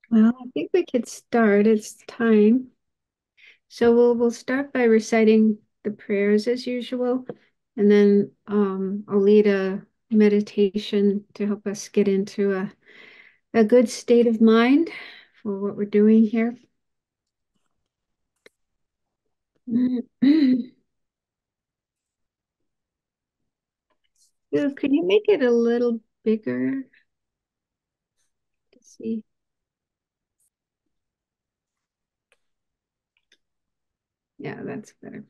Well, I think we could start. It's time. So we'll start by reciting the prayers as usual, and then I'll lead a meditation to help us get into a good state of mind for what we're doing here. So could you make it a little bigger to see? Yeah, that's better.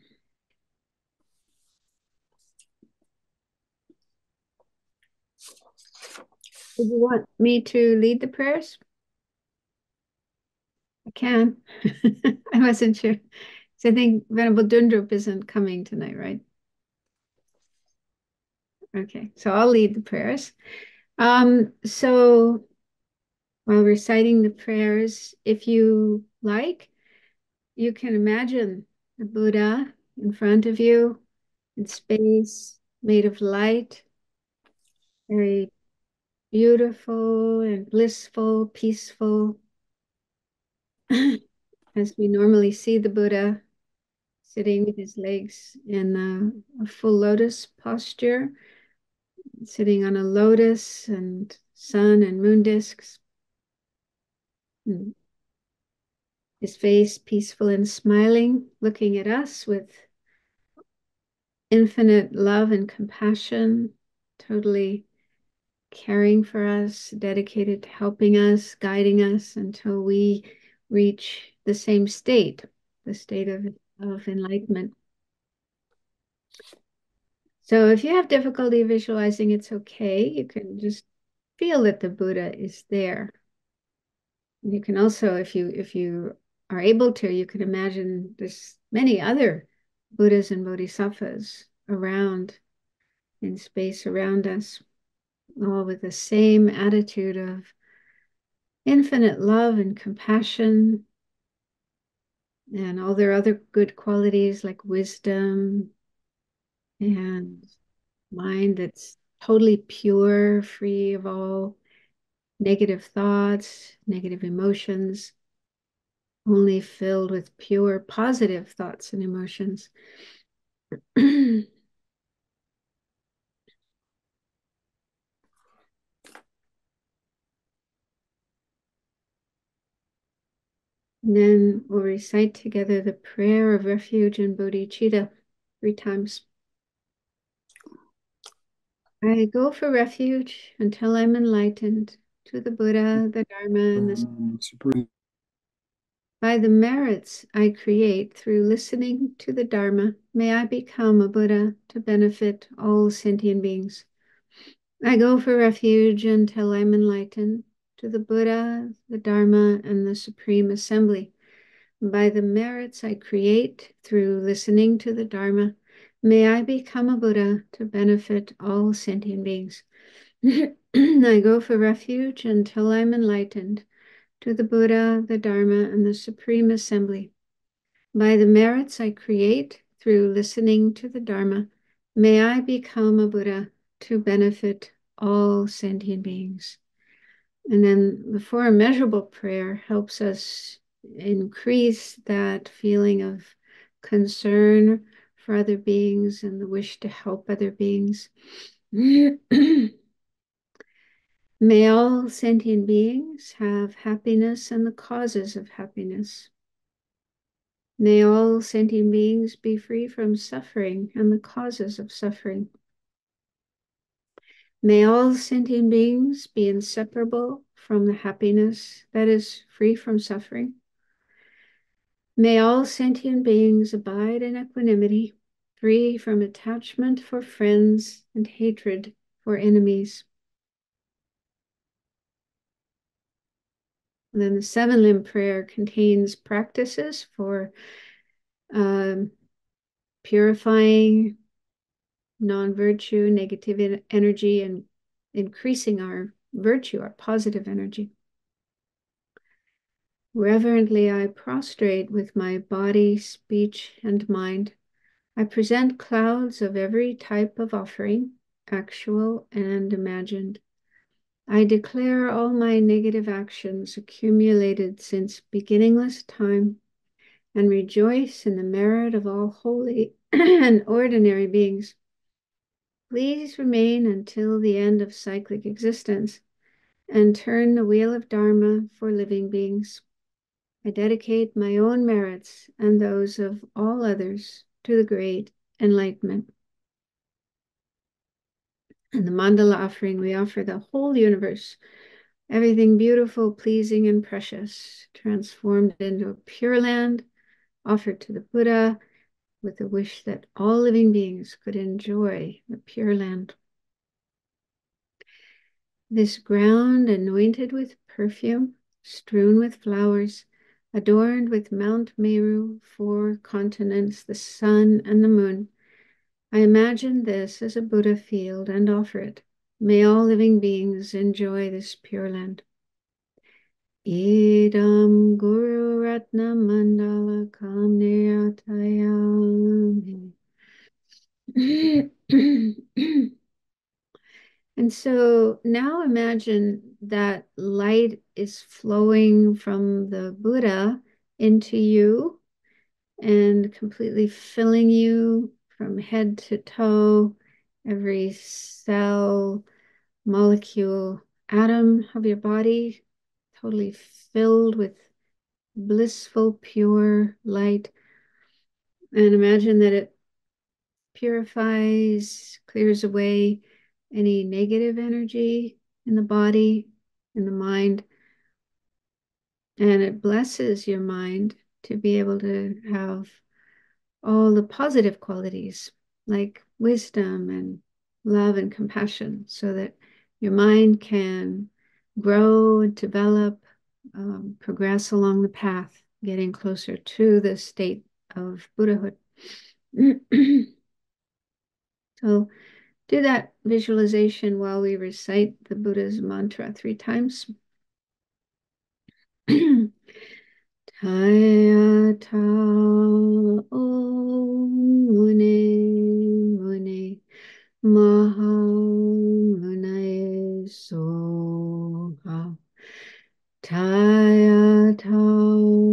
Did you want me to lead the prayers? I can. I wasn't sure. So I think Venerable Dundrup isn't coming tonight, right? Okay, so I'll lead the prayers. So while reciting the prayers, if you like, you can imagine the Buddha in front of you in space, made of light, very beautiful and blissful, peaceful, as we normally see the Buddha sitting with his legs in a full lotus posture, sitting on a lotus and sun and moon discs. And his face peaceful and smiling, looking at us with infinite love and compassion, totally caring for us, dedicated to helping us, guiding us until we reach the same state, the state of enlightenment. So if you have difficulty visualizing, it's okay. You can just feel that the Buddha is there. You can also, if you are able to, you can imagine there's many other Buddhas and Bodhisattvas around in space around us, all with the same attitude of infinite love and compassion and all their other good qualities like wisdom and mind that's totally pure, free of all negative thoughts, negative emotions, only filled with pure positive thoughts and emotions. And then we'll recite together the prayer of refuge and bodhicitta 3 times. I go for refuge until I'm enlightened to the Buddha, the Dharma, and the Supreme. by the merits I create through listening to the Dharma, may I become a Buddha to benefit all sentient beings. I go for refuge until I'm enlightened to the Buddha, the Dharma, and the Supreme Assembly. By the merits I create through listening to the Dharma, may I become a Buddha to benefit all sentient beings. I go for refuge until I'm enlightened to the Buddha, the Dharma, and the Supreme Assembly. By the merits I create through listening to the Dharma, may I become a Buddha to benefit all sentient beings. And then the four immeasurable prayer helps us increase that feeling of concern for other beings and the wish to help other beings. May all sentient beings have happiness and the causes of happiness. May all sentient beings be free from suffering and the causes of suffering. May all sentient beings be inseparable from the happiness that is free from suffering. May all sentient beings abide in equanimity, free from attachment for friends and hatred for enemies. And then the seven limb prayer contains practices for um, purifying non-virtue, negative energy, and increasing our virtue, our positive energy. Reverently, I prostrate with my body, speech, and mind. I present clouds of every type of offering, actual and imagined. I declare all my negative actions accumulated since beginningless time and rejoice in the merit of all holy and ordinary beings. Please remain until the end of cyclic existence and turn the wheel of Dharma for living beings. I dedicate my own merits and those of all others to the great enlightenment. In the mandala offering, we offer the whole universe, everything beautiful, pleasing, and precious, transformed into a pure land, offered to the Buddha with the wish that all living beings could enjoy the pure land. This ground anointed with perfume, strewn with flowers, adorned with Mount Meru, 4 continents, the sun and the moon. I imagine this as a Buddha field and offer it. May all living beings enjoy this pure land. Idam Guru Ratna Mandala Kamneyatayami. And so now imagine that light is flowing from the Buddha into you and completely filling you from head to toe, every cell, molecule, atom of your body, totally filled with blissful, pure light. And imagine that it purifies, clears away any negative energy in the body, in the mind, and it blesses your mind to be able to have all the positive qualities like wisdom and love and compassion so that your mind can grow and develop, progress along the path, getting closer to the state of Buddhahood. So do that visualization while we recite the Buddha's mantra 3 times. Taya ta om mune mune maha munae soha. Taya ta om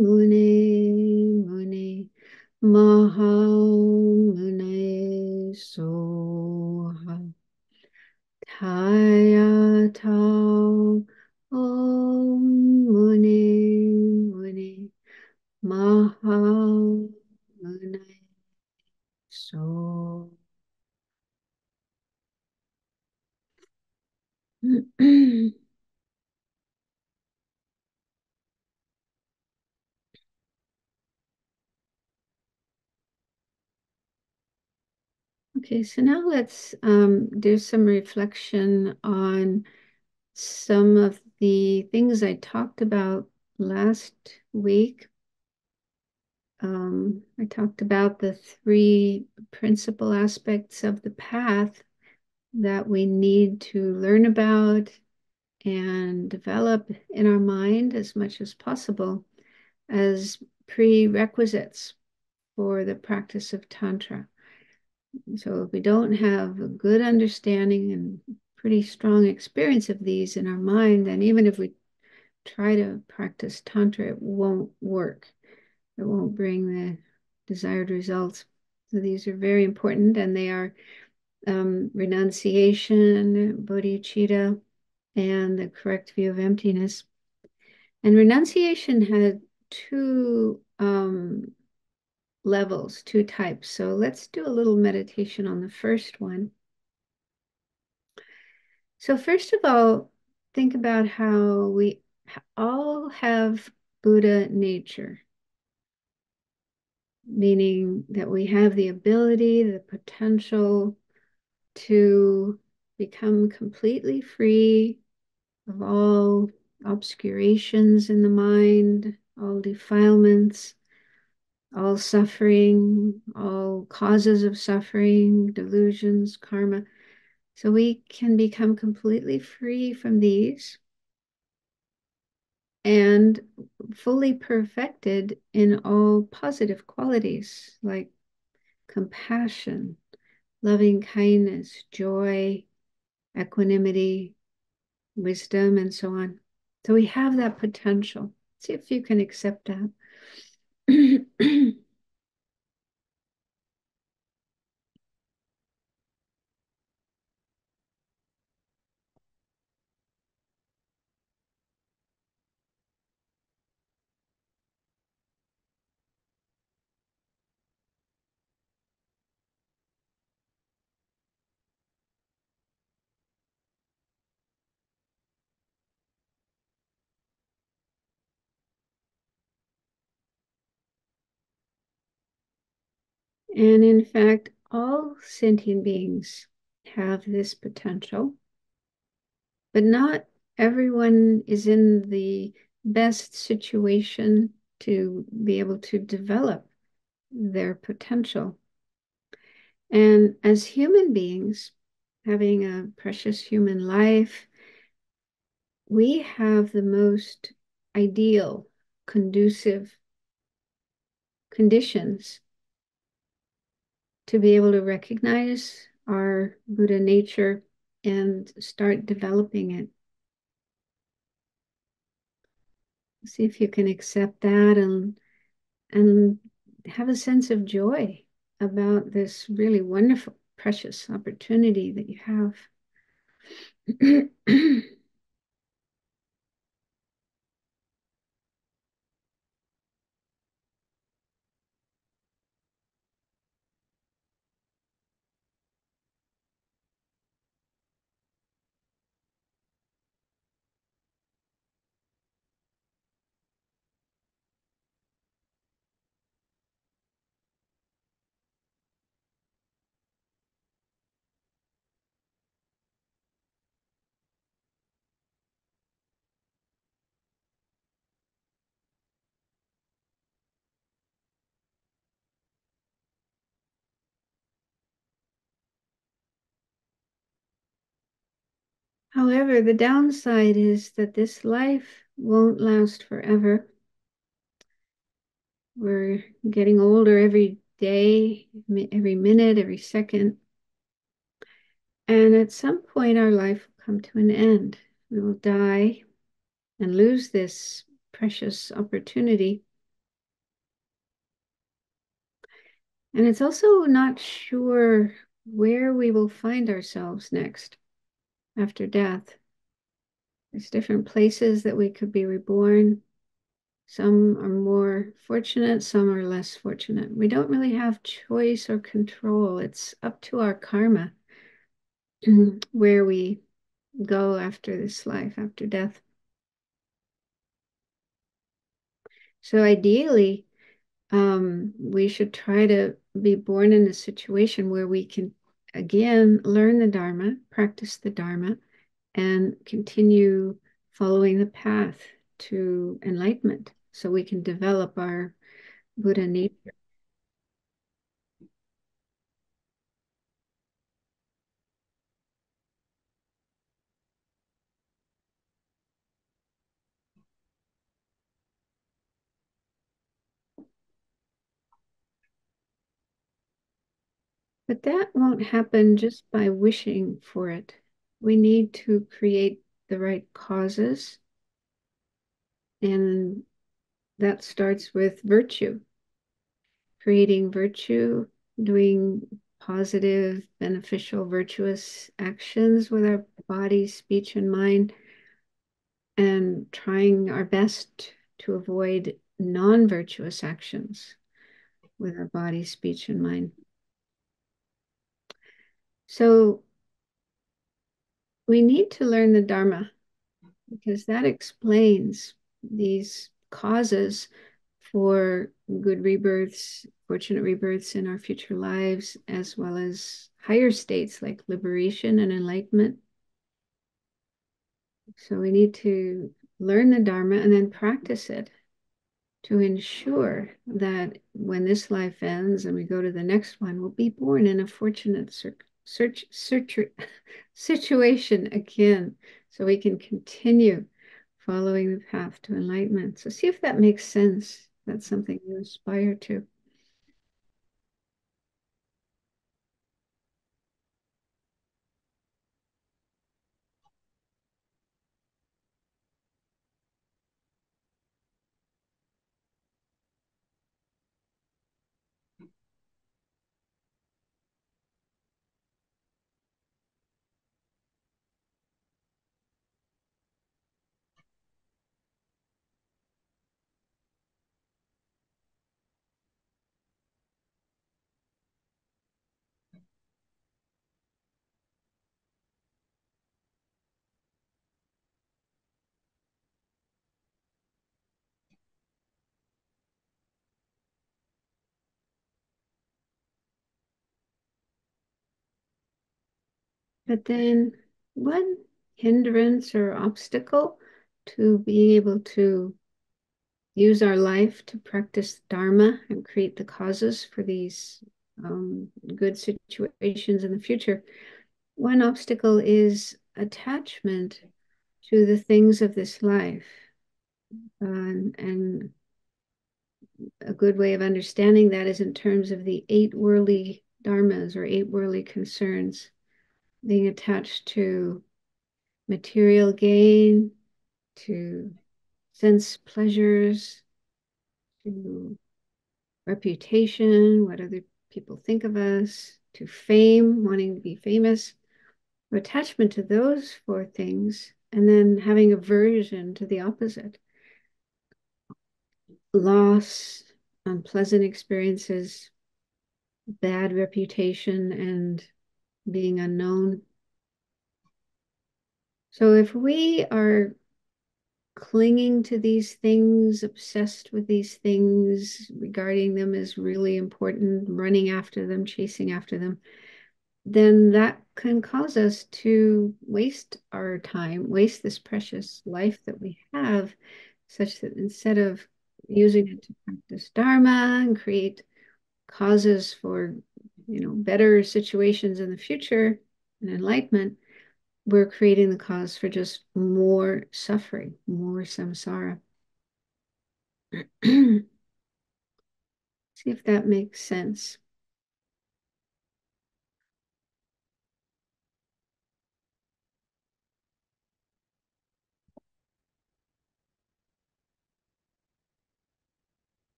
mune mune maha munae soha. Taya ta om mune mune maha munae so. Okay, so now let's do some reflection on some of the things I talked about last week. I talked about the 3 principal aspects of the path that we need to learn about and develop in our mind as much as possible as prerequisites for the practice of Tantra. So if we don't have a good understanding and pretty strong experience of these in our mind, then even if we try to practice Tantra, it won't work. It won't bring the desired results. So these are very important, and they are renunciation, bodhicitta, and the correct view of emptiness. And renunciation had 2 levels, 2 types. So let's do a little meditation on the first one. So first of all, think about how we all have Buddha nature, meaning that we have the ability, the potential to become completely free of all obscurations in the mind, all defilements, all suffering, all causes of suffering, delusions, karma. So we can become completely free from these and fully perfected in all positive qualities like compassion, loving kindness, joy, equanimity, wisdom, and so on. So we have that potential. See if you can accept that. And in fact, all sentient beings have this potential, but not everyone is in the best situation to be able to develop their potential. And as human beings, having a precious human life, we have the most ideal, conducive conditions to be able to recognize our Buddha nature and start developing it. See if you can accept that and have a sense of joy about this really wonderful, precious opportunity that you have. However, the downside is that this life won't last forever. We're getting older every day, every minute, every second. And at some point, our life will come to an end. We will die and lose this precious opportunity. And it's also not sure where we will find ourselves next after death. There's different places that we could be reborn. Some are more fortunate, some are less fortunate. We don't really have choice or control. It's up to our karma where we go after this life, after death. So ideally, we should try to be born in a situation where we can, again, learn the Dharma, practice the Dharma, and continue following the path to enlightenment so we can develop our Buddha nature. But that won't happen just by wishing for it. We need to create the right causes, and that starts with virtue, creating virtue, doing positive, beneficial, virtuous actions with our body, speech, and mind, and trying our best to avoid non-virtuous actions with our body, speech, and mind. So we need to learn the Dharma because that explains these causes for good rebirths, fortunate rebirths in our future lives, as well as higher states like liberation and enlightenment. So we need to learn the Dharma and then practice it to ensure that when this life ends and we go to the next one, we'll be born in a fortunate situation again, so we can continue following the path to enlightenment. So see if that makes sense. That's something you aspire to. But then one hindrance or obstacle to being able to use our life to practice Dharma and create the causes for these good situations in the future. One obstacle is attachment to the things of this life. And a good way of understanding that is in terms of the eight worldly dharmas or eight worldly concerns, being attached to material gain, to sense pleasures, to reputation, what other people think of us, to fame, wanting to be famous, attachment to those four things, and then having aversion to the opposite, loss, unpleasant experiences, bad reputation, and being unknown. So if we are clinging to these things, obsessed with these things, regarding them as really important, running after them, chasing after them, then that can cause us to waste our time, waste this precious life that we have, such that instead of using it to practice Dharma and create causes for, better situations in the future and enlightenment, we're creating the cause for just more suffering, more samsara. See if that makes sense.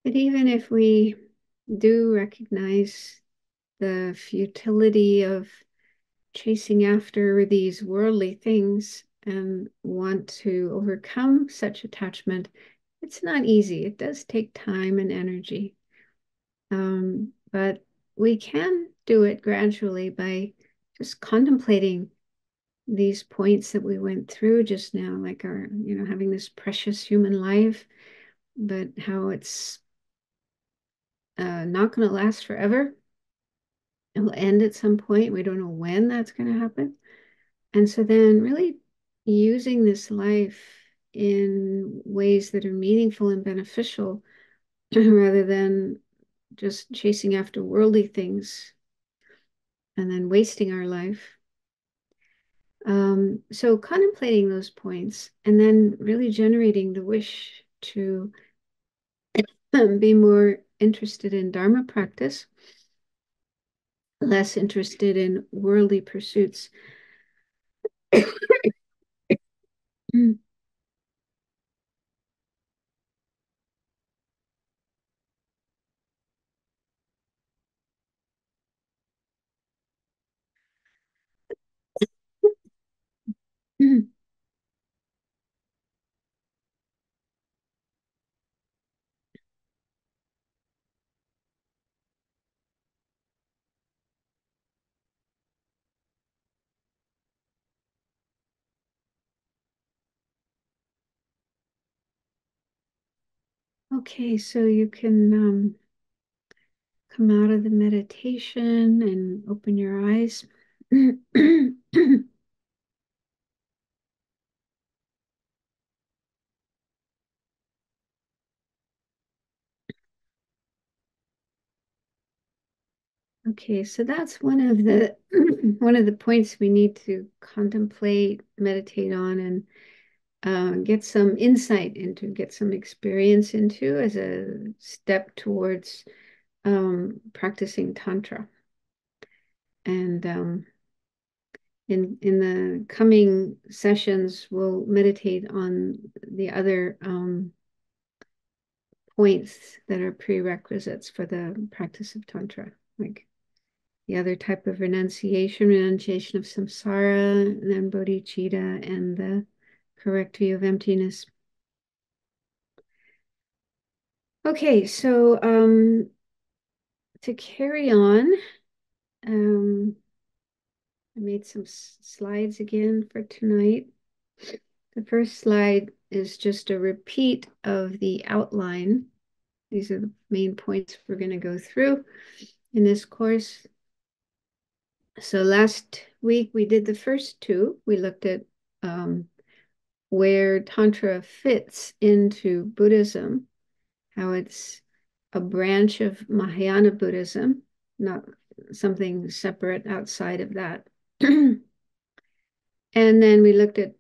But even if we do recognize the futility of chasing after these worldly things and want to overcome such attachment, it's not easy. It does take time and energy. But we can do it gradually by just contemplating these points that we went through just now, like our, having this precious human life, but how it's not going to last forever. It will end at some point. We don't know when that's going to happen. And so then really using this life in ways that are meaningful and beneficial rather than just chasing after worldly things and then wasting our life. So contemplating those points and then really generating the wish to be more interested in Dharma practice, less interested in worldly pursuits. Okay, so you can come out of the meditation and open your eyes. Okay, so that's one of the one of the points we need to contemplate, meditate on, and get some insight into, get some experience into as a step towards practicing Tantra. And in the coming sessions, we'll meditate on the other points that are prerequisites for the practice of Tantra, like the other type of renunciation of samsara, and then bodhicitta, and the correct view of emptiness. Okay, so to carry on, I made some slides again for tonight. The first slide is just a repeat of the outline. These are the main points we're going to go through in this course. So last week we did the first two. We looked at where Tantra fits into Buddhism, how it's a branch of Mahayana Buddhism, not something separate outside of that. And then we looked at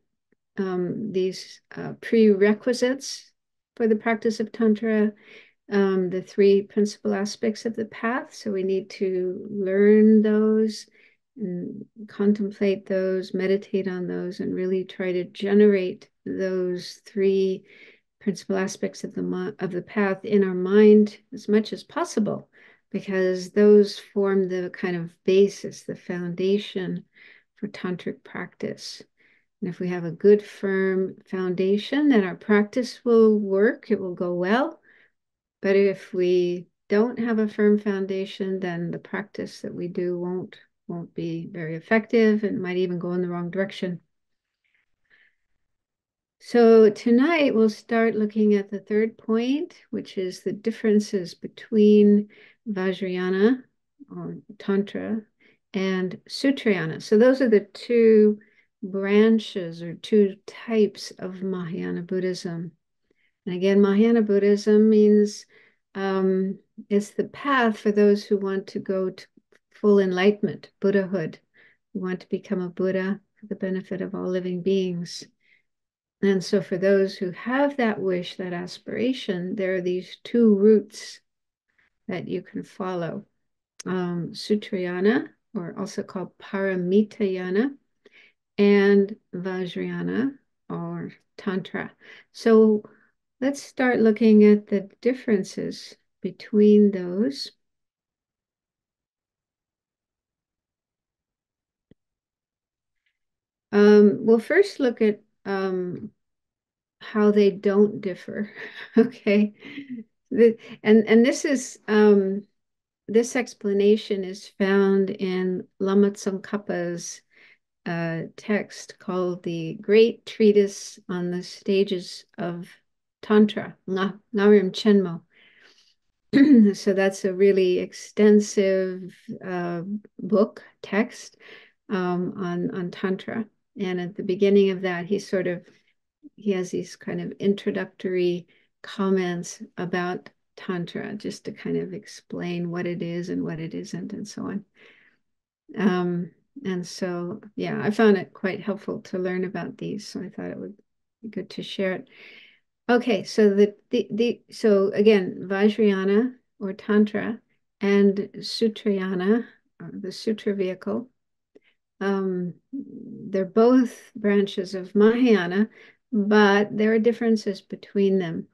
these prerequisites for the practice of Tantra, the three principal aspects of the path. So we need to learn those and contemplate those, meditate on those, and really try to generate those three principal aspects of the path in our mind as much as possible, because those form the kind of basis, the foundation for tantric practice. And if we have a good, firm foundation, then our practice will work, it will go well. But if we don't have a firm foundation, then the practice that we do won't be very effective and might even go in the wrong direction. So tonight we'll start looking at the third point, which is the differences between Vajrayana or Tantra and Sutrayana. So those are the two branches or two types of Mahayana Buddhism. And again, Mahayana Buddhism means it's the path for those who want to go to full enlightenment, buddhahood, who want to become a Buddha for the benefit of all living beings. And so for those who have that wish, that aspiration, there are these two routes that you can follow. Sutrayana, or also called Paramitayana, and Vajrayana, or Tantra. So let's start looking at the differences between those. We'll first look at how they don't differ. Okay. And this is this explanation is found in Lama Tsongkhapa's text called the Great Treatise on the Stages of Tantra, Ngarim Chenmo. So that's a really extensive book text on Tantra. And at the beginning of that, he has these kind of introductory comments about Tantra, just to kind of explain what it is and what it isn't, and so on. And so, yeah, I found it quite helpful to learn about these, so I thought it would be good to share it. Okay, so so again, Vajrayana or Tantra and Sutrayana, or the Sutra vehicle, they're both branches of Mahayana, but there are differences between them.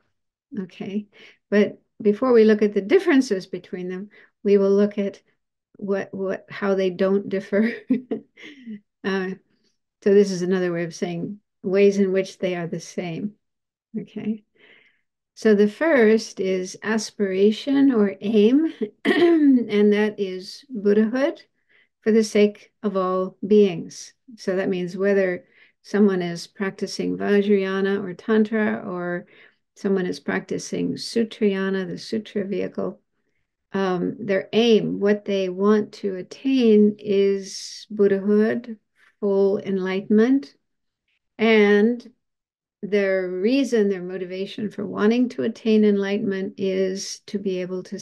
Okay, but before we look at the differences between them, we will look at how they don't differ. So this is another way of saying ways in which they are the same. Okay. So the first is aspiration or aim, and that is Buddhahood for the sake of all beings. So that means whether someone is practicing Vajrayana or Tantra, or someone is practicing Sutrayana, the Sutra vehicle, their aim, what they want to attain, is Buddhahood, full enlightenment, and their reason, their motivation for wanting to attain enlightenment is to be able to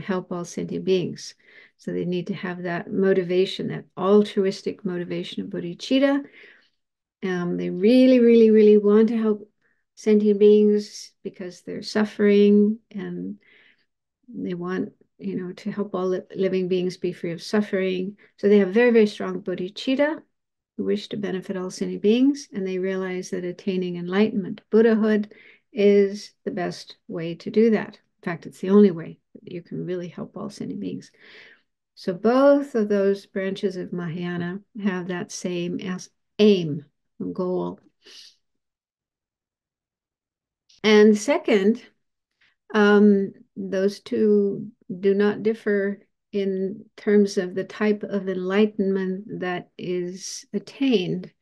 help all sentient beings. So they need to have that motivation, that altruistic motivation of bodhicitta. They really, really, really want to help sentient beings because they're suffering, and they want, to help all living beings be free of suffering. So they have very, very strong bodhicitta, who wish to benefit all sentient beings, and they realize that attaining enlightenment, Buddhahood, is the best way to do that. In fact, it's the only way that you can really help all sentient beings. So both of those branches of Mahayana have that same aim, goal. And second, Those two do not differ in terms of the type of enlightenment that is attained.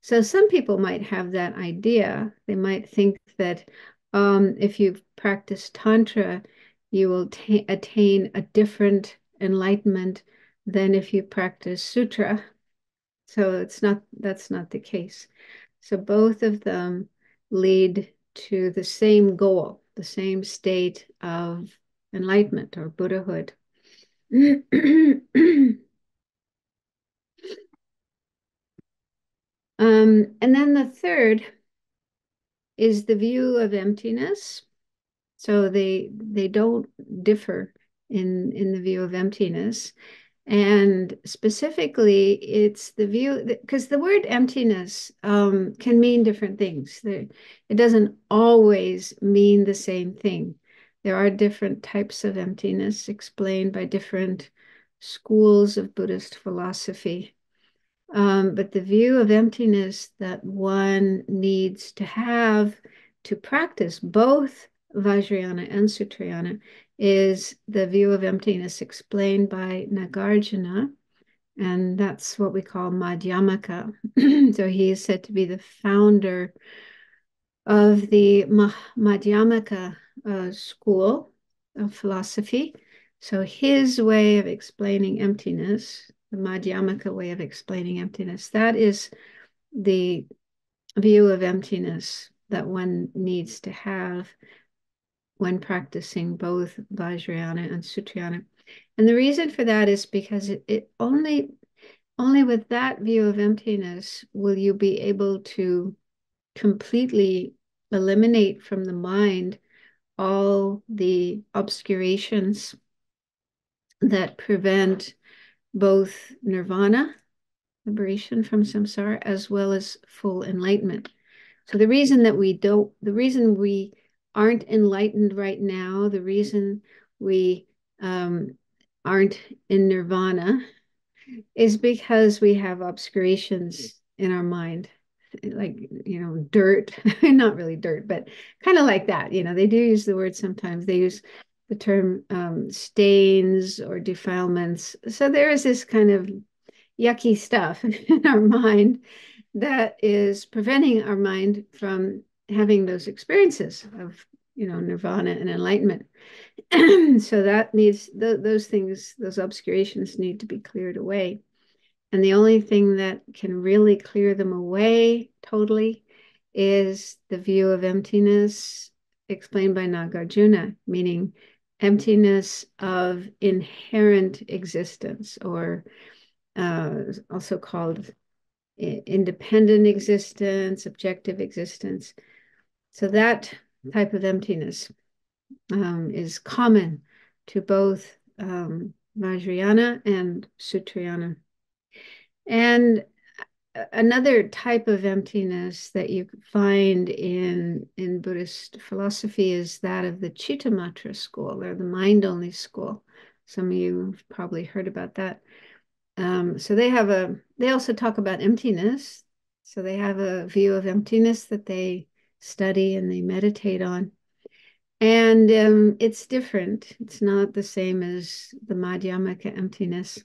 So some people might have that idea. They might think that if you practice Tantra, you will attain a different enlightenment than if you practice Sutra. So that's not the case. So both of them lead to the same goal, the same state of enlightenment or Buddhahood. And then the third is the view of emptiness. So they don't differ in the view of emptiness. And specifically, it's the view, because the word emptiness can mean different things. It doesn't always mean the same thing. There are different types of emptiness explained by different schools of Buddhist philosophy. But the view of emptiness that one needs to have to practice both Vajrayana and Sutrayana is the view of emptiness explained by Nagarjuna, and that's what we call Madhyamaka. So he is said to be the founder of the Madhyamaka school of philosophy. So his way of explaining emptiness, the Madhyamaka way of explaining emptiness, that is the view of emptiness that one needs to have when practicing both Vajrayana and Sutrayana. And the reason for that is because it only with that view of emptiness will you be able to completely eliminate from the mind all the obscurations that prevent both nirvana, liberation from samsara, as well as full enlightenment. So the reason we aren't enlightened right now, the reason we aren't in nirvana is because we have obscurations in our mind, like, dirt, not really dirt, but kind of like that. They do use the word sometimes. They use the term stains or defilements. So there is this kind of yucky stuff in our mind that is preventing our mind from having those experiences of, nirvana and enlightenment. So that needs those things, those obscurations need to be cleared away. And the only thing that can really clear them away totally is the view of emptiness explained by Nagarjuna, meaning emptiness of inherent existence, or also called independent existence, objective existence. So that type of emptiness is common to both Vajrayana and Sutrayana. And another type of emptiness that you find in Buddhist philosophy is that of the Chittamatra school, or the mind-only school. Some of you have probably heard about that. So they also talk about emptiness. So they have a view of emptiness that they study and they meditate on. And it's different. It's not the same as the Madhyamaka emptiness.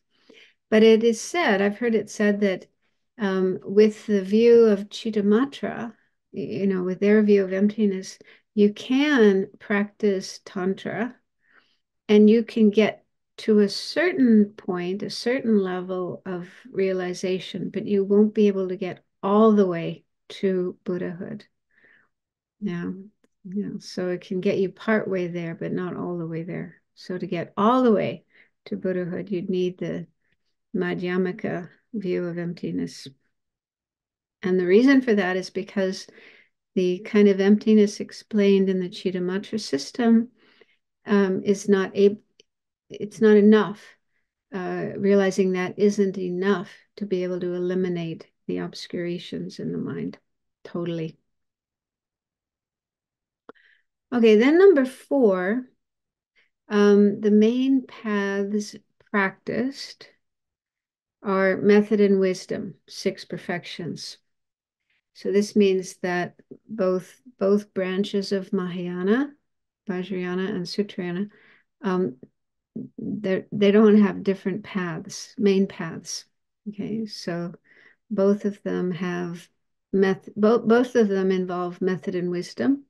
But it is said, I've heard it said that with the view of Chittamatra, with their view of emptiness, you can practice Tantra and you can get to a certain point, a certain level of realization, but you won't be able to get all the way to Buddhahood. Yeah. So it can get you part way there, but not all the way there. So to get all the way to Buddhahood, you'd need the Madhyamaka view of emptiness. And the reason for that is because the kind of emptiness explained in the Chittamatra system is not able, it's not enough. Realizing that isn't enough to be able to eliminate the obscurations in the mind totally. Okay, then number 4, the main paths practiced are method and wisdom, 6 perfections. So this means that both branches of Mahayana, Vajrayana and Sutrayana, um, they don't have different paths, main paths. Okay, so both of them have both of them involve method and wisdom.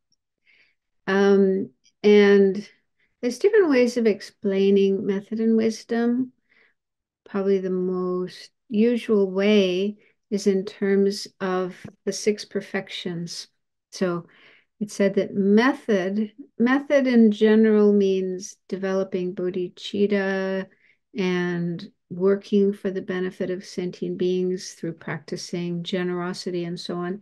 Um, and there's different ways of explaining method and wisdom. Probably the most usual way is in terms of the six perfections. So it said that method in general means developing bodhicitta and working for the benefit of sentient beings through practicing generosity and so on.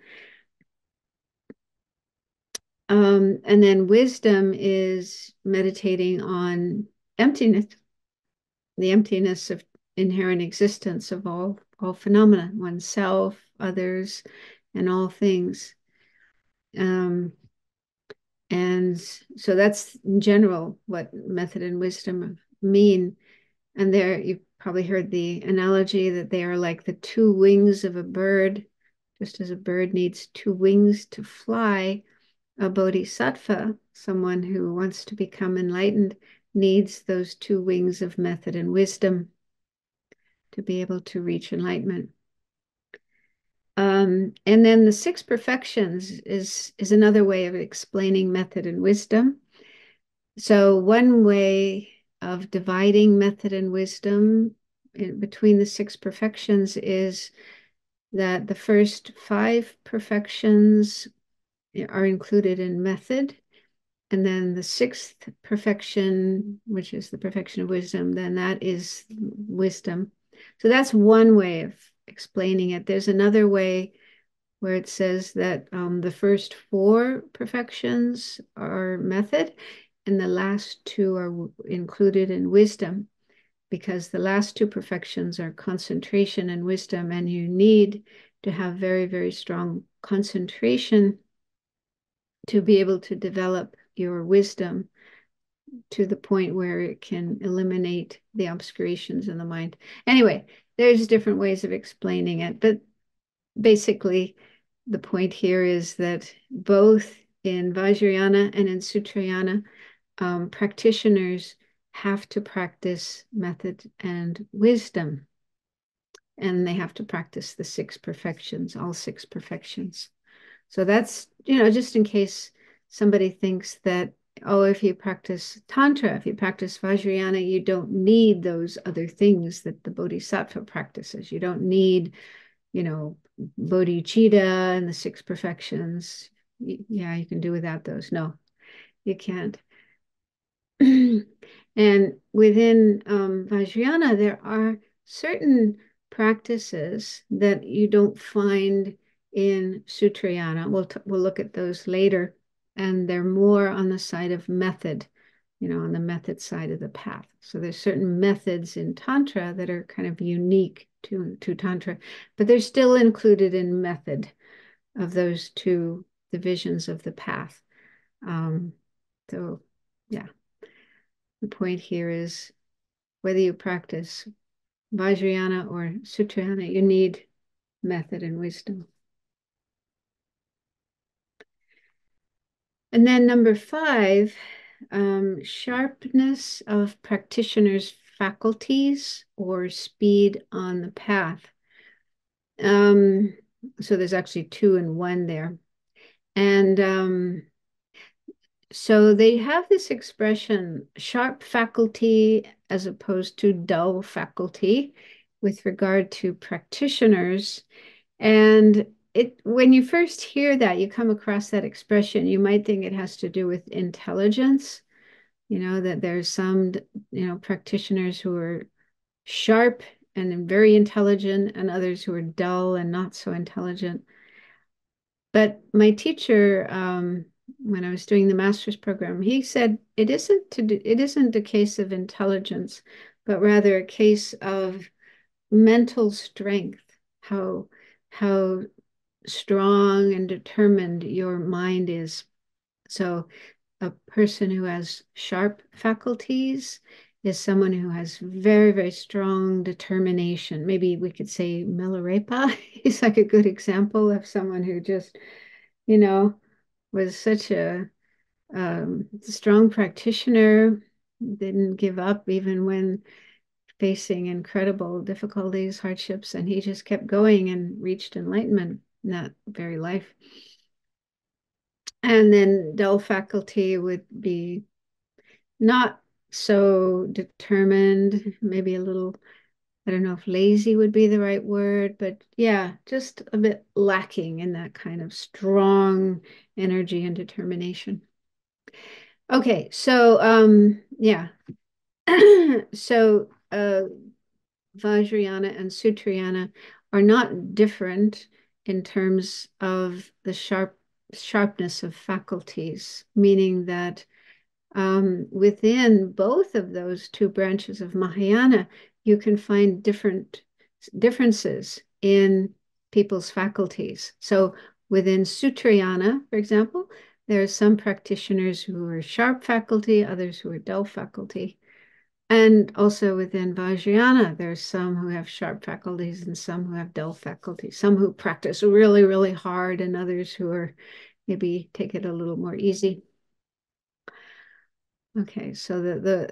And then wisdom is meditating on emptiness, the emptiness of inherent existence of all phenomena, oneself, others, and all things. Um, and so that's in general what method and wisdom mean. And there, you've probably heard the analogy that they are like the two wings of a bird. Just as a bird needs two wings to fly, a bodhisattva, someone who wants to become enlightened, needs those two wings of method and wisdom to be able to reach enlightenment. And then the six perfections is another way of explaining method and wisdom. So one way of dividing method and wisdom between the six perfections is that the first five perfections are included in method. And then the sixth perfection, which is the perfection of wisdom, then that is wisdom. So that's one way of explaining it. There's another way where it says that the first four perfections are method, and the last two are included in wisdom, because the last two perfections are concentration and wisdom, and you need to have very, very strong concentration to be able to develop your wisdom to the point where it can eliminate the obscurations in the mind. Anyway, there's different ways of explaining it, but basically the point here is that both in Vajrayana and in Sutrayana, practitioners have to practice method and wisdom, and they have to practice the six perfections, all six perfections. So that's, just in case somebody thinks that, oh, if you practice Tantra, if you practice Vajrayana, you don't need those other things that the bodhisattva practices. You don't need, bodhicitta and the six perfections. Yeah, you can do without those. No, you can't. And within Vajrayana, there are certain practices that you don't find in Sutrayana. We'll look at those later, and they're more on the side of method, on the method side of the path. So there's certain methods in Tantra that are kind of unique to Tantra, but they're still included in method of those two divisions of the path. So yeah, the point here is whether you practice Vajrayana or Sutrayana, you need method and wisdom. And then number 5, sharpness of practitioners' faculties or speed on the path. So there's actually 2 and 1 there. And so they have this expression, sharp faculty as opposed to dull faculty, with regard to practitioners. And when you first hear that, you come across that expression, you might think it has to do with intelligence, that there's some, practitioners who are sharp and very intelligent, and others who are dull and not so intelligent. But my teacher, when I was doing the master's program, he said it isn't a case of intelligence, but rather a case of mental strength, how strong and determined your mind is. So a person who has sharp faculties is someone who has very, very strong determination. Maybe we could say Milarepa. He's like a good example of someone who just, was such a The strong practitioner didn't give up even when facing incredible difficulties, hardships, and he just kept going and reached enlightenment in that very life. And then dull faculty would be not so determined, maybe a little, I don't know if lazy would be the right word, but yeah, just a bit lacking in that kind of strong energy and determination. Okay, so yeah. So Vajrayana and Sutrayana are not different in terms of the sharpness of faculties, meaning that within both of those two branches of Mahayana, you can find differences in people's faculties. So within Sutrayana, for example, there are some practitioners who are sharp faculty, others who are dull faculty. And also within Vajrayana, there's some who have sharp faculties and some who have dull faculties, some who practice really, really hard and others who are maybe take it a little more easy. Okay, so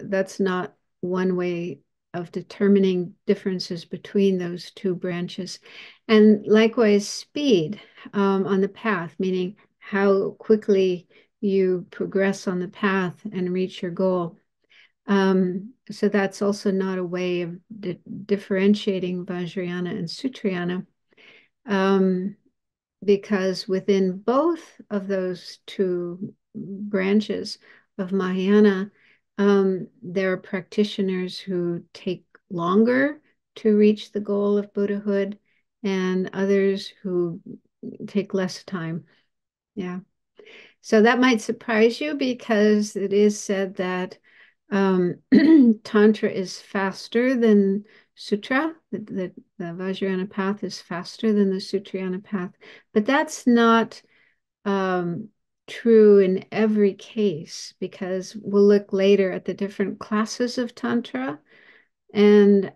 that's not one way of determining differences between those two branches. And likewise, speed on the path, meaning how quickly you progress on the path and reach your goal. So that's also not a way of differentiating Vajrayana and Sutrayana, because within both of those two branches of Mahayana, there are practitioners who take longer to reach the goal of Buddhahood and others who take less time. Yeah. So that might surprise you because it is said that Tantra is faster than Sutra. The Vajrayana path is faster than the Sutrayana path. But that's not true in every case because we'll look later at the different classes of Tantra. And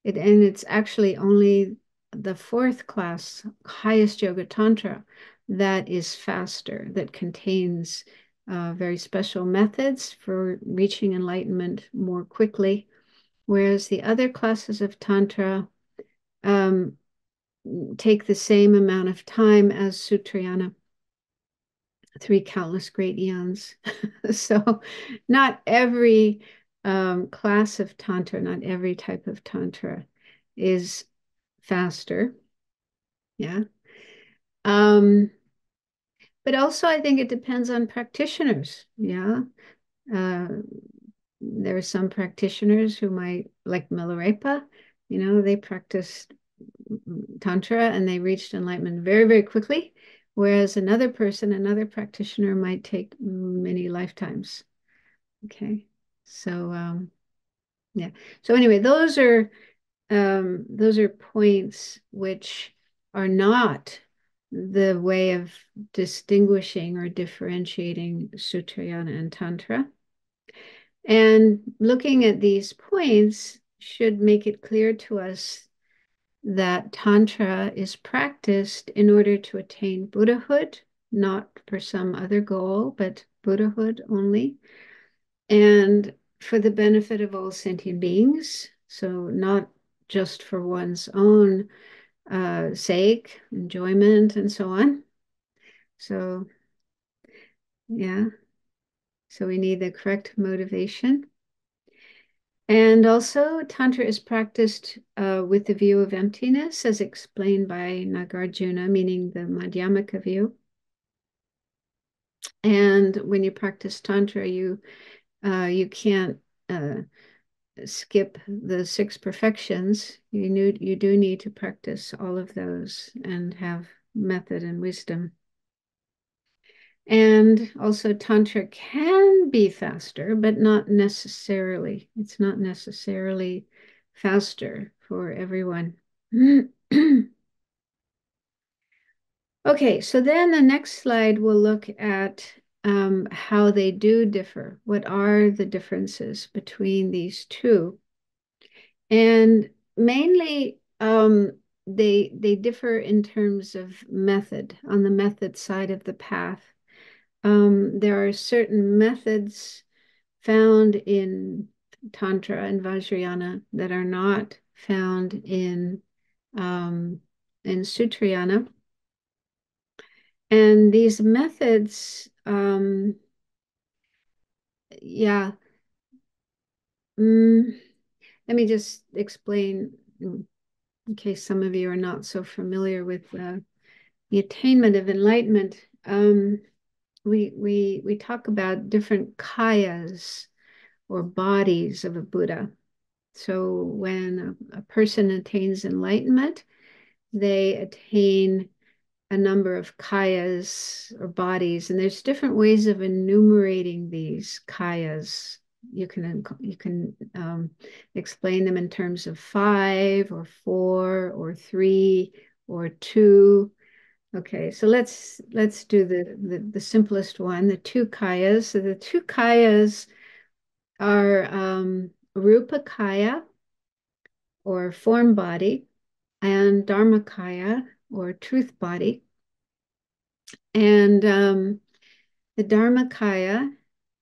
it's actually only the fourth class, highest yoga tantra, that is faster, that contains very special methods for reaching enlightenment more quickly, whereas the other classes of tantra um, take the same amount of time as Sutrayana, 3 countless great eons. So not every class of tantra, not every type of tantra is faster. Yeah. Um, but also I think it depends on practitioners. Yeah. Uh, there are some practitioners who might, like Milarepa, they practiced Tantra and they reached enlightenment very, very quickly. Whereas another practitioner might take many lifetimes. Okay. So, yeah. So anyway, those are points which are not the way of distinguishing or differentiating Sutrayana and Tantra. And looking at these points should make it clear to us that Tantra is practiced in order to attain Buddhahood, not for some other goal, but Buddhahood only, and for the benefit of all sentient beings. So, not just for one's own sake, enjoyment, and so on. So, yeah, so we need the correct motivation. And also, Tantra is practiced with the view of emptiness, as explained by Nagarjuna, meaning the Madhyamaka view. And when you practice Tantra, you can't skip the 6 perfections. You do need to practice all of those and have method and wisdom. And also Tantra can be faster, but not necessarily. It's not necessarily faster for everyone. Okay, so then the next slide will look at how they do differ. What are the differences between these two? And mainly, they differ in terms of method, on the method side of the path. There are certain methods found in Tantra and Vajrayana that are not found in Sutrayana. And these methods, yeah, let me just explain in case some of you are not so familiar with the attainment of enlightenment. We talk about different kayas or bodies of a Buddha. So when a person attains enlightenment, they attain a number of kayas or bodies, and there's different ways of enumerating these kayas. You can explain them in terms of 5 or 4 or 3 or 2. Okay, so let's do the simplest one, the 2 kayas. So the 2 kayas are rupa kaya or form body and dharmakaya or truth body. And the dharmakaya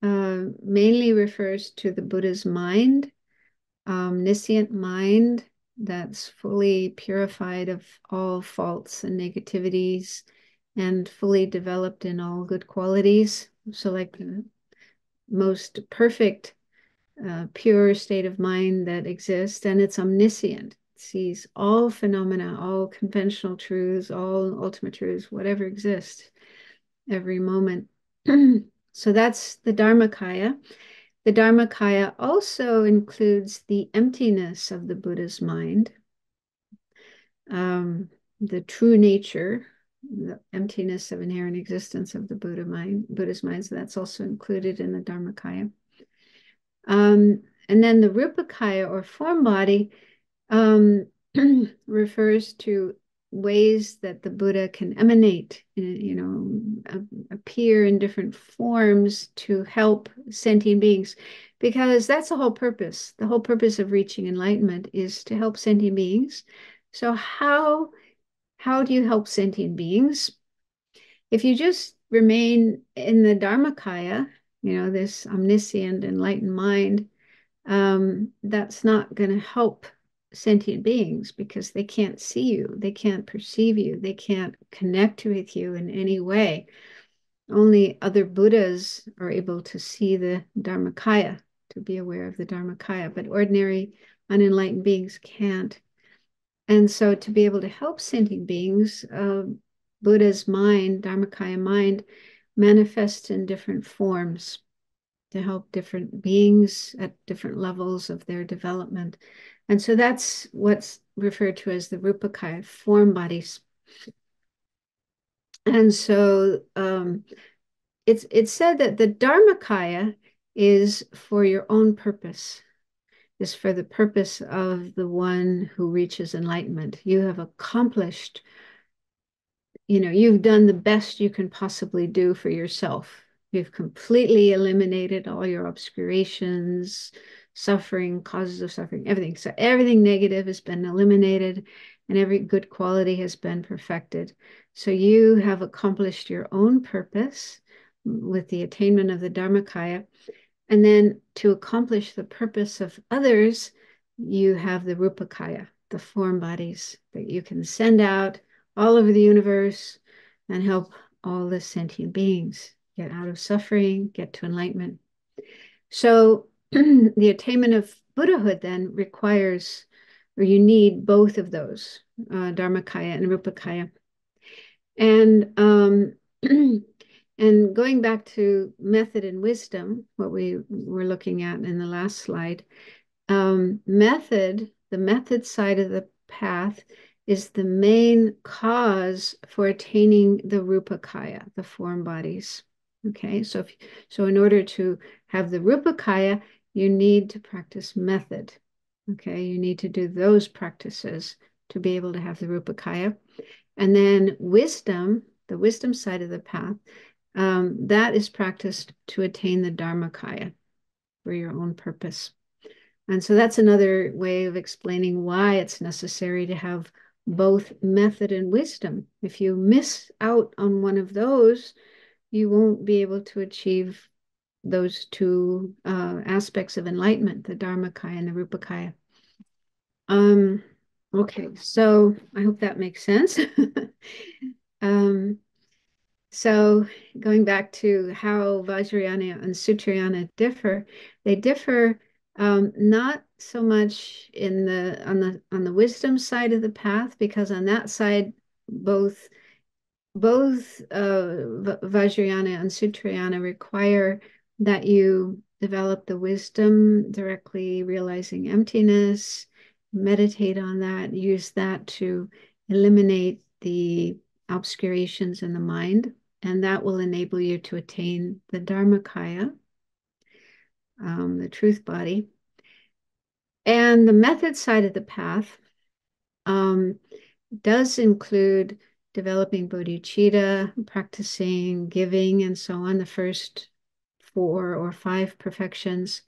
mainly refers to the Buddha's mind, omniscient mind that's fully purified of all faults and negativities and fully developed in all good qualities. So like the most perfect pure state of mind that exists, and it's omniscient. It sees all phenomena, all conventional truths, all ultimate truths, whatever exists every moment. So that's the Dharmakaya. The Dharmakaya also includes the emptiness of the Buddha's mind, the true nature, the emptiness of inherent existence of the Buddha's mind. So that's also included in the Dharmakaya. And then the Rupakaya or form body refers to ways that the Buddha can emanate, appear in different forms to help sentient beings, because that's the whole purpose. The whole purpose of reaching enlightenment is to help sentient beings. So how do you help sentient beings? If you just remain in the Dharmakaya, this omniscient, enlightened mind, that's not going to help sentient beings because they can't see you, they can't perceive you, they can't connect with you in any way. Only other Buddhas are able to see the Dharmakaya, to be aware of the Dharmakaya, but ordinary unenlightened beings can't. And so to be able to help sentient beings, Buddha's mind, Dharmakaya mind, manifests in different forms to help different beings at different levels of their development. And so that's what's referred to as the Rupakaya, form bodies. And so it's said that the Dharmakaya is for your own purpose, is for the purpose of the one who reaches enlightenment. You have accomplished, you've done the best you can possibly do for yourself. You've completely eliminated all your obscurations, suffering, causes of suffering, everything. So everything negative has been eliminated and every good quality has been perfected. So you have accomplished your own purpose with the attainment of the Dharmakaya. And then to accomplish the purpose of others, you have the Rupakaya, the form bodies that you can send out all over the universe and help all the sentient beings get out of suffering, get to enlightenment. So the attainment of Buddhahood then requires, or you need both of those, Dharmakaya and Rupakaya. And and going back to method and wisdom, what we were looking at in the last slide, the method side of the path is the main cause for attaining the Rupakaya, the form bodies. Okay, so in order to have the Rupakaya, you need to practice method. Okay, you need to do those practices to be able to have the Rupakaya. And then wisdom, the wisdom side of the path, that is practiced to attain the Dharmakaya for your own purpose. And so that's another way of explaining why it's necessary to have both method and wisdom. If you miss out on one of those, you won't be able to achieve those two aspects of enlightenment, the Dharmakaya and the Rupakaya. Okay, so I hope that makes sense. So going back to how Vajrayana and Sutrayana differ, they differ not so much in on the wisdom side of the path, because on that side, both Vajrayana and Sutrayana require that you develop the wisdom directly realizing emptiness, meditate on that, use that to eliminate the obscurations in the mind, and that will enable you to attain the Dharmakaya, the truth body. And the method side of the path does include developing bodhicitta, practicing giving, and so on, the first 4 or 5 perfections.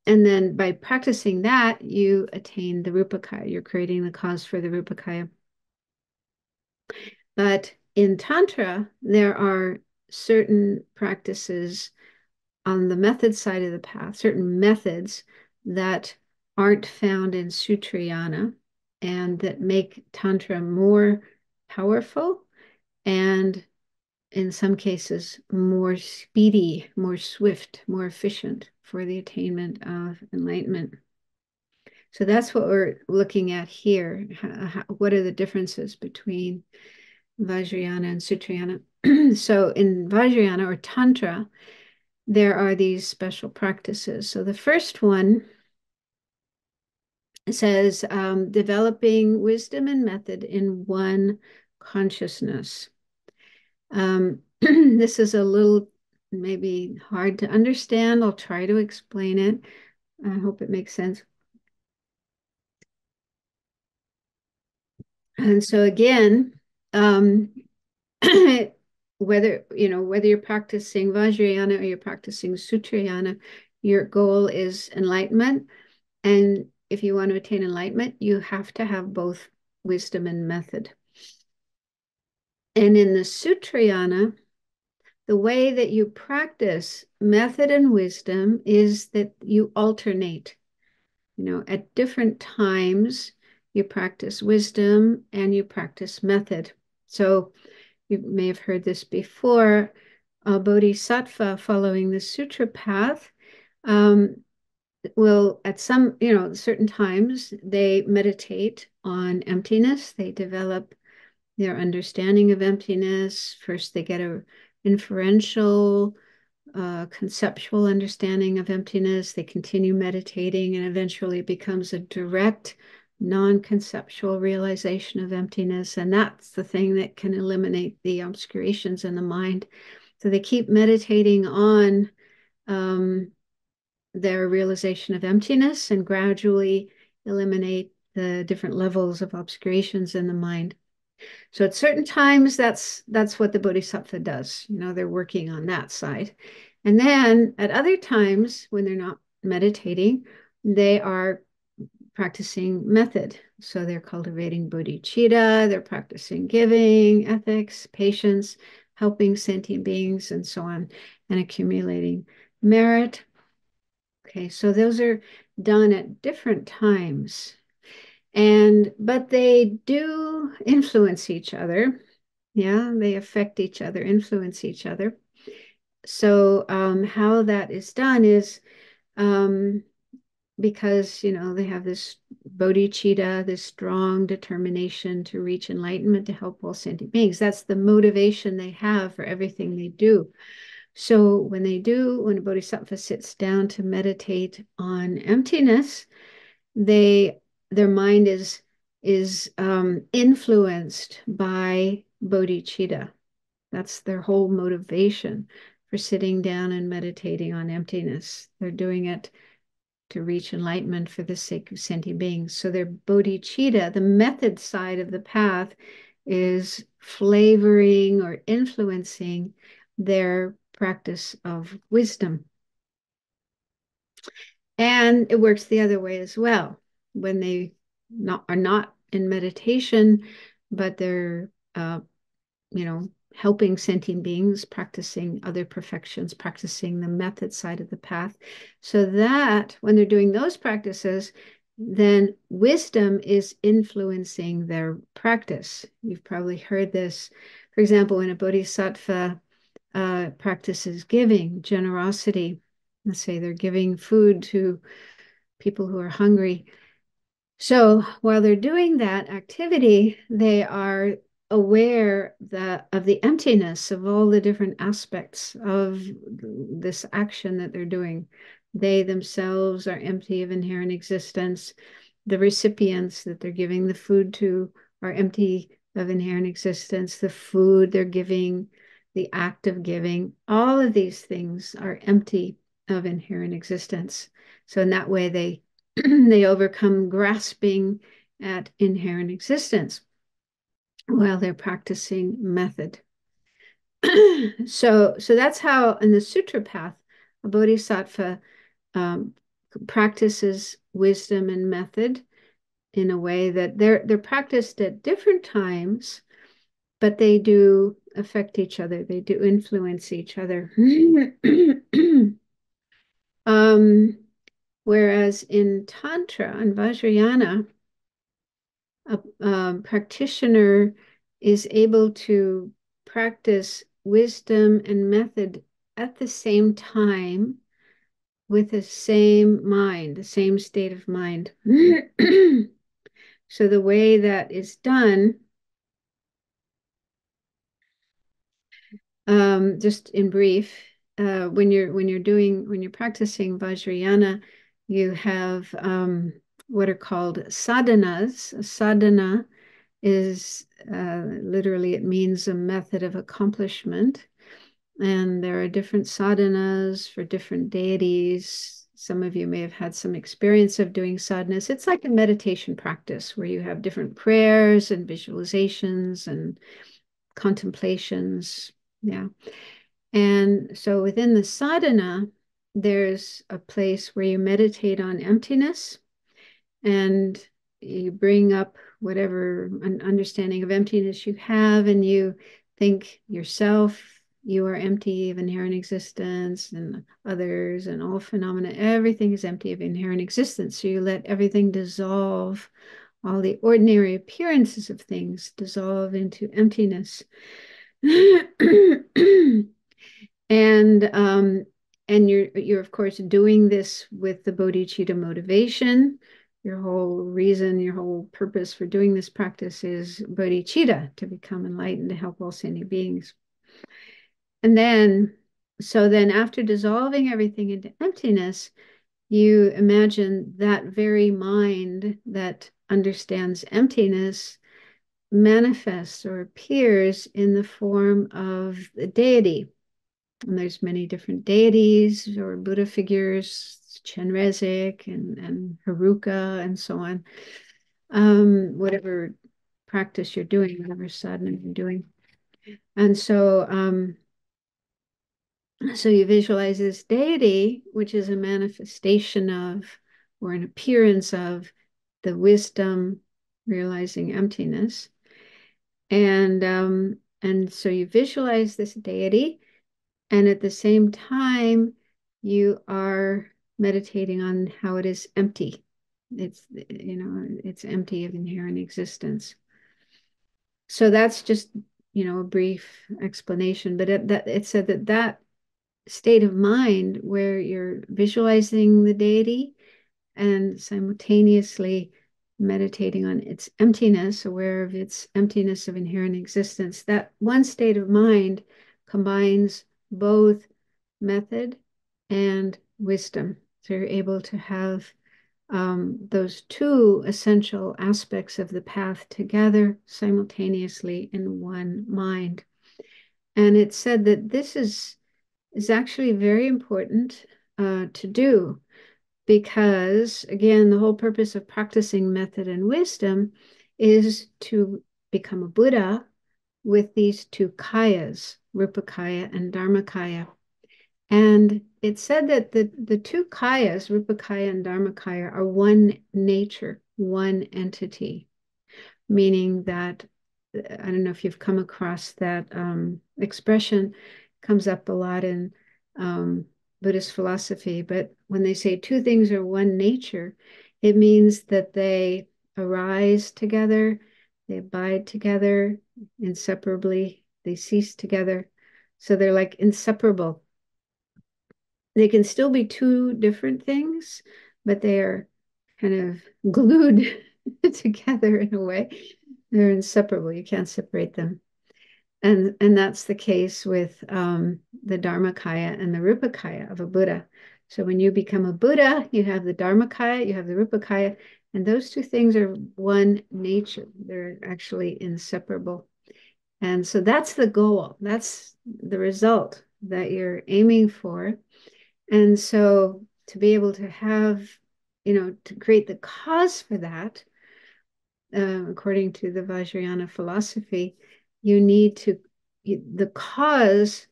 And then by practicing that, you attain the Rupakaya. You're creating the cause for the Rupakaya. But in Tantra, there are certain practices on the method side of the path, certain methods that aren't found in Sutrayana and that make Tantra more powerful and in some cases more speedy, more swift, more efficient for the attainment of enlightenment. So that's what we're looking at here. What are the differences between Vajrayana and Sutrayana? So in Vajrayana or Tantra, there are these special practices. So the first one says developing wisdom and method in one consciousness. This is a little maybe hard to understand. I'll try to explain it. I hope it makes sense. And so again, whether you're practicing Vajrayana or you're practicing Sutrayana, your goal is enlightenment. And if you want to attain enlightenment, you have to have both wisdom and method. And in the Sutrayana, the way that you practice method and wisdom is that you alternate. At different times, you practice wisdom and you practice method. So you may have heard this before. A bodhisattva following the sutra path will, at certain times, they meditate on emptiness. They develop their understanding of emptiness. First, they get a inferential, conceptual understanding of emptiness. They continue meditating, and eventually it becomes a direct, non-conceptual realization of emptiness. And that's the thing that can eliminate the obscurations in the mind. So they keep meditating on their realization of emptiness and gradually eliminate the different levels of obscurations in the mind. So at certain times, that's what the bodhisattva does. They're working on that side. And then at other times, when they're not meditating, they are practicing method. So they're cultivating bodhicitta, they're practicing giving, ethics, patience, helping sentient beings, and so on, and accumulating merit. Okay, so those are done at different times. But they do influence each other. Yeah, they affect each other, influence each other. So how that is done is because, they have this bodhicitta, this strong determination to reach enlightenment, to help all sentient beings. That's the motivation they have for everything they do. So when a bodhisattva sits down to meditate on emptiness, their mind is influenced by bodhicitta. That's their whole motivation for sitting down and meditating on emptiness. They're doing it to reach enlightenment for the sake of sentient beings. So their bodhicitta, the method side of the path, is flavoring or influencing their practice of wisdom. And it works the other way as well. When they are not in meditation, but they're, helping sentient beings, practicing other perfections, practicing the method side of the path, so that when they're doing those practices, then wisdom is influencing their practice. You've probably heard this. For example, when a bodhisattva practices giving, generosity, let's say they're giving food to people who are hungry. So while they're doing that activity, they are aware of the emptiness of all the different aspects of this action that they're doing. They themselves are empty of inherent existence. The recipients that they're giving the food to are empty of inherent existence. The food they're giving, the act of giving, all of these things are empty of inherent existence. So in that way, they they overcome grasping at inherent existence while they're practicing method. So that's how in the sutra path, a bodhisattva practices wisdom and method in a way that they're practiced at different times, but they do affect each other. They do influence each other. Whereas in Tantra and Vajrayana, a practitioner is able to practice wisdom and method at the same time with the same mind, the same state of mind. So the way that is done, just in brief, when you're practicing Vajrayana, you have what are called sadhanas. A sadhana is literally, it means a method of accomplishment. And there are different sadhanas for different deities. Some of you may have had some experience of doing sadhanas. It's like a meditation practice where you have different prayers and visualizations and contemplations. Yeah. And so within the sadhana, there's a place where you meditate on emptiness and you bring up whatever an understanding of emptiness you have, and you think yourself, you are empty of inherent existence, and others and all phenomena, everything is empty of inherent existence. So you let everything dissolve, all the ordinary appearances of things dissolve into emptiness. And you're of course doing this with the bodhicitta motivation. Your whole reason, your whole purpose for doing this practice is bodhicitta, to become enlightened, to help all sentient beings. And then, so then after dissolving everything into emptiness, you imagine that very mind that understands emptiness manifests or appears in the form of the deity. And there's many different deities or Buddha figures, Chenrezig and Haruka and so on. Whatever practice you're doing, whatever sadhana you're doing. And so you visualize this deity, which is a manifestation of or an appearance of the wisdom realizing emptiness. And so you visualize this deity, and at the same time, you are meditating on how it is empty. It's empty of inherent existence. So that's just, a brief explanation. But it said that state of mind where you're visualizing the deity and simultaneously meditating on its emptiness, aware of its emptiness of inherent existence, that one state of mind combines both method and wisdom. So you're able to have those two essential aspects of the path together simultaneously in one mind. And it said that this is actually very important to do, because again, the whole purpose of practicing method and wisdom is to become a Buddha with these two kayas, Rupakaya and Dharmakaya. And it said that the two kayas, Rupakaya and Dharmakaya, are one nature, one entity, meaning that I don't know if you've come across that expression, comes up a lot in Buddhist philosophy, but when they say two things are one nature, it means that they arise together, they abide together inseparably, they cease together. So they're like inseparable. They can still be two different things, but they are kind of glued together in a way. They're inseparable. You can't separate them. And that's the case with the Dharmakaya and the Rupakaya of a Buddha. So when you become a Buddha, you have the Dharmakaya, you have the Rupakaya, and those two things are one nature. They're actually inseparable. And so that's the goal. That's the result that you're aiming for. And so to be able to have, to create the cause for that, according to the Vajrayana philosophy, you need to, the cause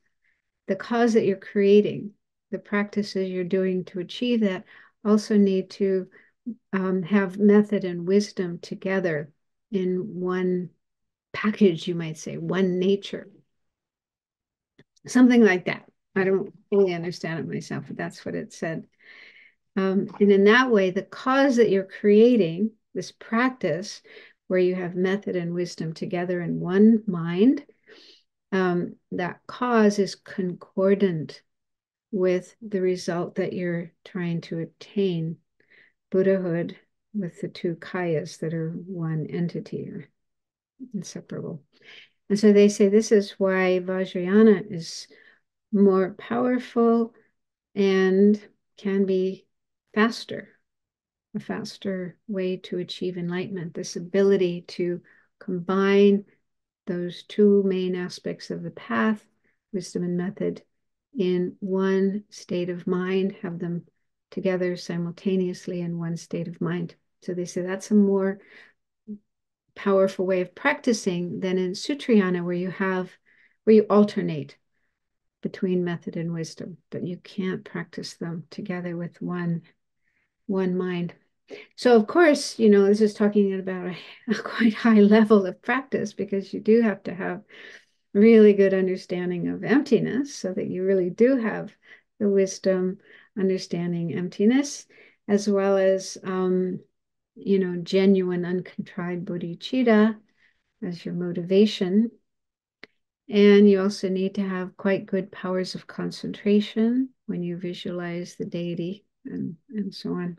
that you're creating, the practices you're doing to achieve that also need to have method and wisdom together in one package, you might say, one nature. Something like that. I don't fully understand it myself, but that's what it said. And in that way, the cause that you're creating, this practice where you have method and wisdom together in one mind, that cause is concordant with the result that you're trying to attain, Buddhahood, with the two kayas that are one entity or inseparable. And so they say this is why Vajrayana is more powerful and can be faster, a faster way to achieve enlightenment, this ability to combine those two main aspects of the path, wisdom and method, in one state of mind, have them together simultaneously in one state of mind. So they say that's a more powerful way of practicing than in Sutrayana, where you alternate between method and wisdom, but you can't practice them together with one mind. So of course, this is talking about a quite high level of practice, because you do have to have really good understanding of emptiness so that you really do have the wisdom understanding emptiness, as well as genuine uncontrived bodhicitta as your motivation. And you also need to have quite good powers of concentration when you visualize the deity and so on.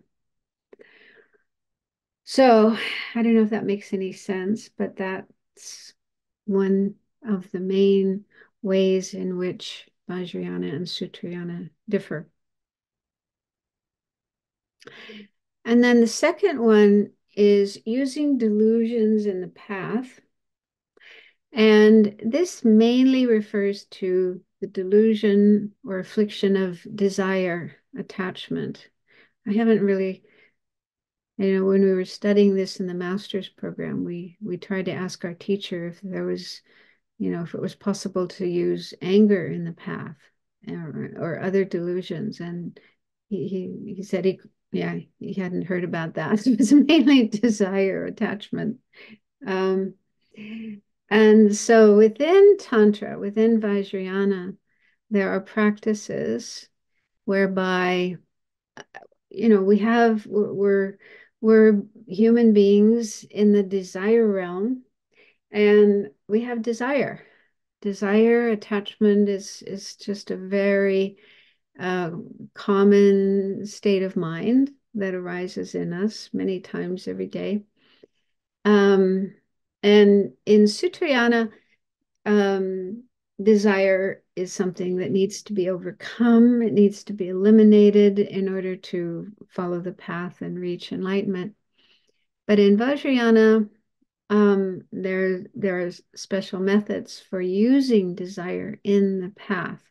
So I don't know if that makes any sense, but that's one of the main ways in which Vajrayana and Sutrayana differ. And then the second one is using delusions in the path. And this mainly refers to the delusion or affliction of desire, attachment. I haven't really, when we were studying this in the master's program, we tried to ask our teacher if there was, if it was possible to use anger in the path or other delusions. And he said he hadn't heard about that. It was mainly desire, attachment. And so within Tantra, within Vajrayana, there are practices whereby, we're human beings in the desire realm, and we have desire. Desire, attachment is just a very common state of mind that arises in us many times every day. And in Sutrayana, desire is something that needs to be overcome. It needs to be eliminated in order to follow the path and reach enlightenment. But in Vajrayana, there are special methods for using desire in the path.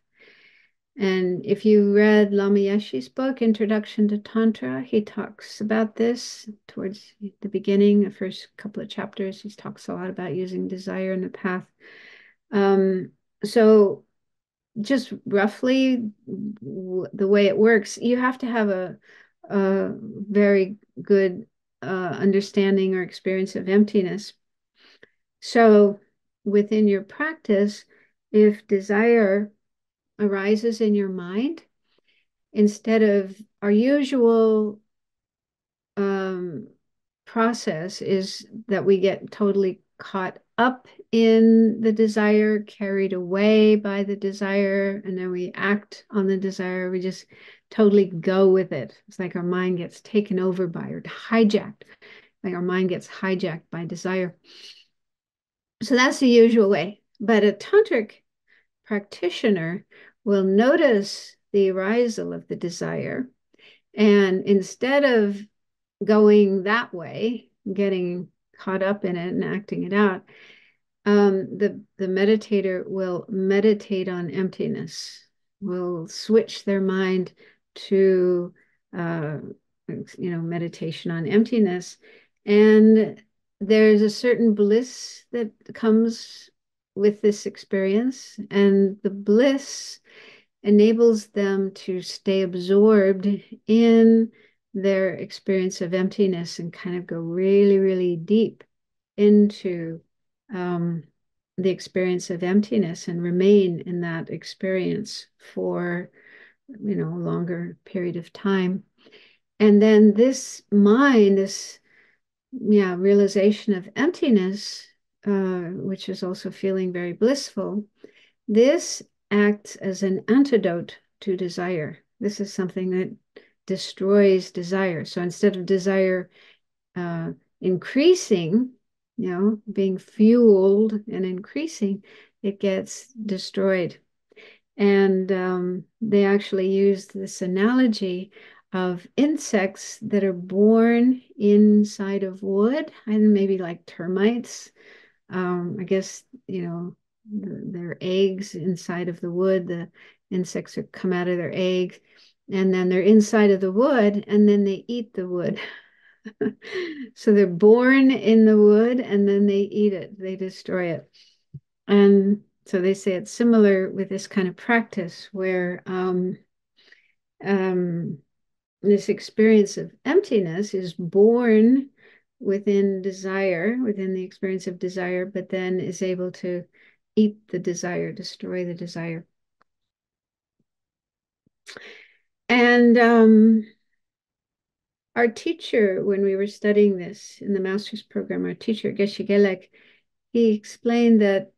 And if you read Lama Yeshe's book, Introduction to Tantra, he talks about this towards the beginning, the first couple of chapters. He talks a lot about using desire in the path. So just roughly the way it works, you have to have a very good understanding or experience of emptiness. So within your practice, if desire arises in your mind, instead of our usual process is that we get totally caught up in the desire, carried away by the desire, and then we act on the desire. We just totally go with it. It's like our mind gets taken over by or hijacked, like our mind gets hijacked by desire. So that's the usual way. But a tantric practitioner will notice the arisal of the desire. And instead of going that way, getting caught up in it and acting it out, the meditator will meditate on emptiness, will switch their mind to meditation on emptiness. And there's a certain bliss that comes with this experience, and the bliss enables them to stay absorbed in their experience of emptiness and kind of go really, really deep into the experience of emptiness and remain in that experience for a longer period of time. And then this mind, this realization of emptiness, which is also feeling very blissful, this acts as an antidote to desire. This is something that destroys desire. So instead of desire increasing, being fueled and increasing, it gets destroyed. And they actually used this analogy of insects that are born inside of wood, and maybe like termites. I guess, their eggs inside of the wood, the insects come out of their eggs, and then they're inside of the wood, and then they eat the wood. So they're born in the wood, and then they eat it, they destroy it. And so they say it's similar with this kind of practice where this experience of emptiness is born within desire, within the experience of desire, but then is able to eat the desire, destroy the desire. And our teacher, when we were studying this in the master's program, our teacher, Geshe Gelek, he explained that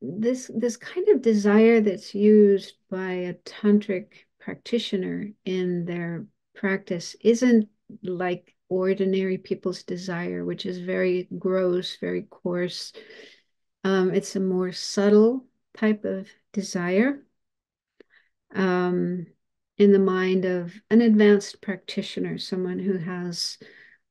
this kind of desire that's used by a tantric practitioner in their practice isn't like ordinary people's desire, which is very gross, very coarse. It's a more subtle type of desire in the mind of an advanced practitioner, someone who has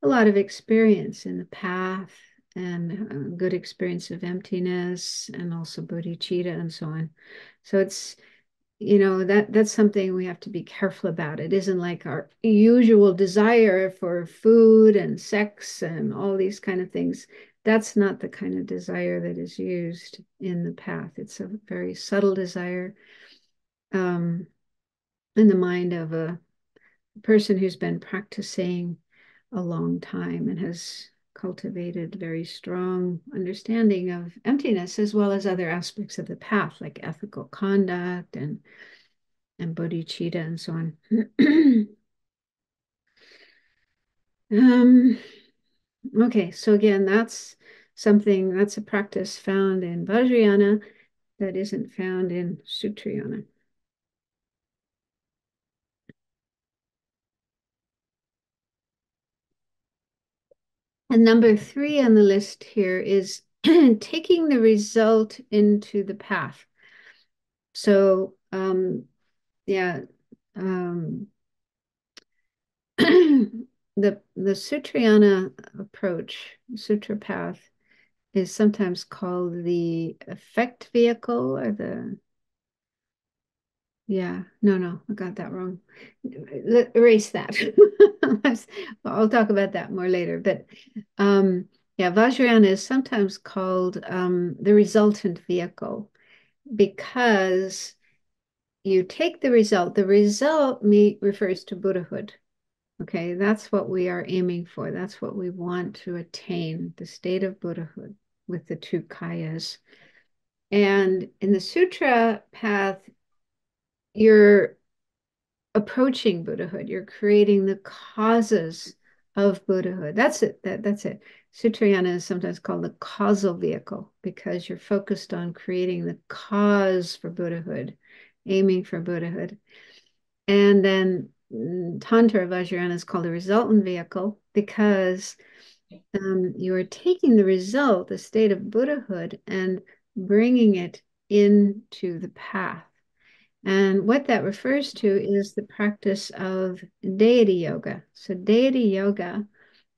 a lot of experience in the path and a good experience of emptiness and also bodhicitta and so on. So it's, that's something we have to be careful about. It isn't like our usual desire for food and sex and all these kind of things. That's not the kind of desire that is used in the path. It's a very subtle desire in the mind of a person who's been practicing a long time and has cultivated very strong understanding of emptiness, as well as other aspects of the path, like ethical conduct and bodhicitta and so on. Okay, so again, that's a practice found in Vajrayana that isn't found in Sutrayana. And number 3 on the list here is taking the result into the path. So, yeah, the Sutrayana approach, Sutra path, is sometimes called the effect vehicle or no, I got that wrong. Erase that. I'll talk about that more later. But Vajrayana is sometimes called the resultant vehicle because you take the result. The result refers to Buddhahood. Okay, that's what we are aiming for. That's what we want to attain, the state of Buddhahood. with the two kayas. And in the sutra path, you're approaching Buddhahood. You're creating the causes of Buddhahood. That's it. That's it. Sutrayana is sometimes called the causal vehicle because you're focused on creating the cause for Buddhahood, aiming for Buddhahood. And then Tantra Vajrayana is called a resultant vehicle because you are taking the result, the state of Buddhahood, and bringing it into the path. And what that refers to is the practice of deity yoga. So deity yoga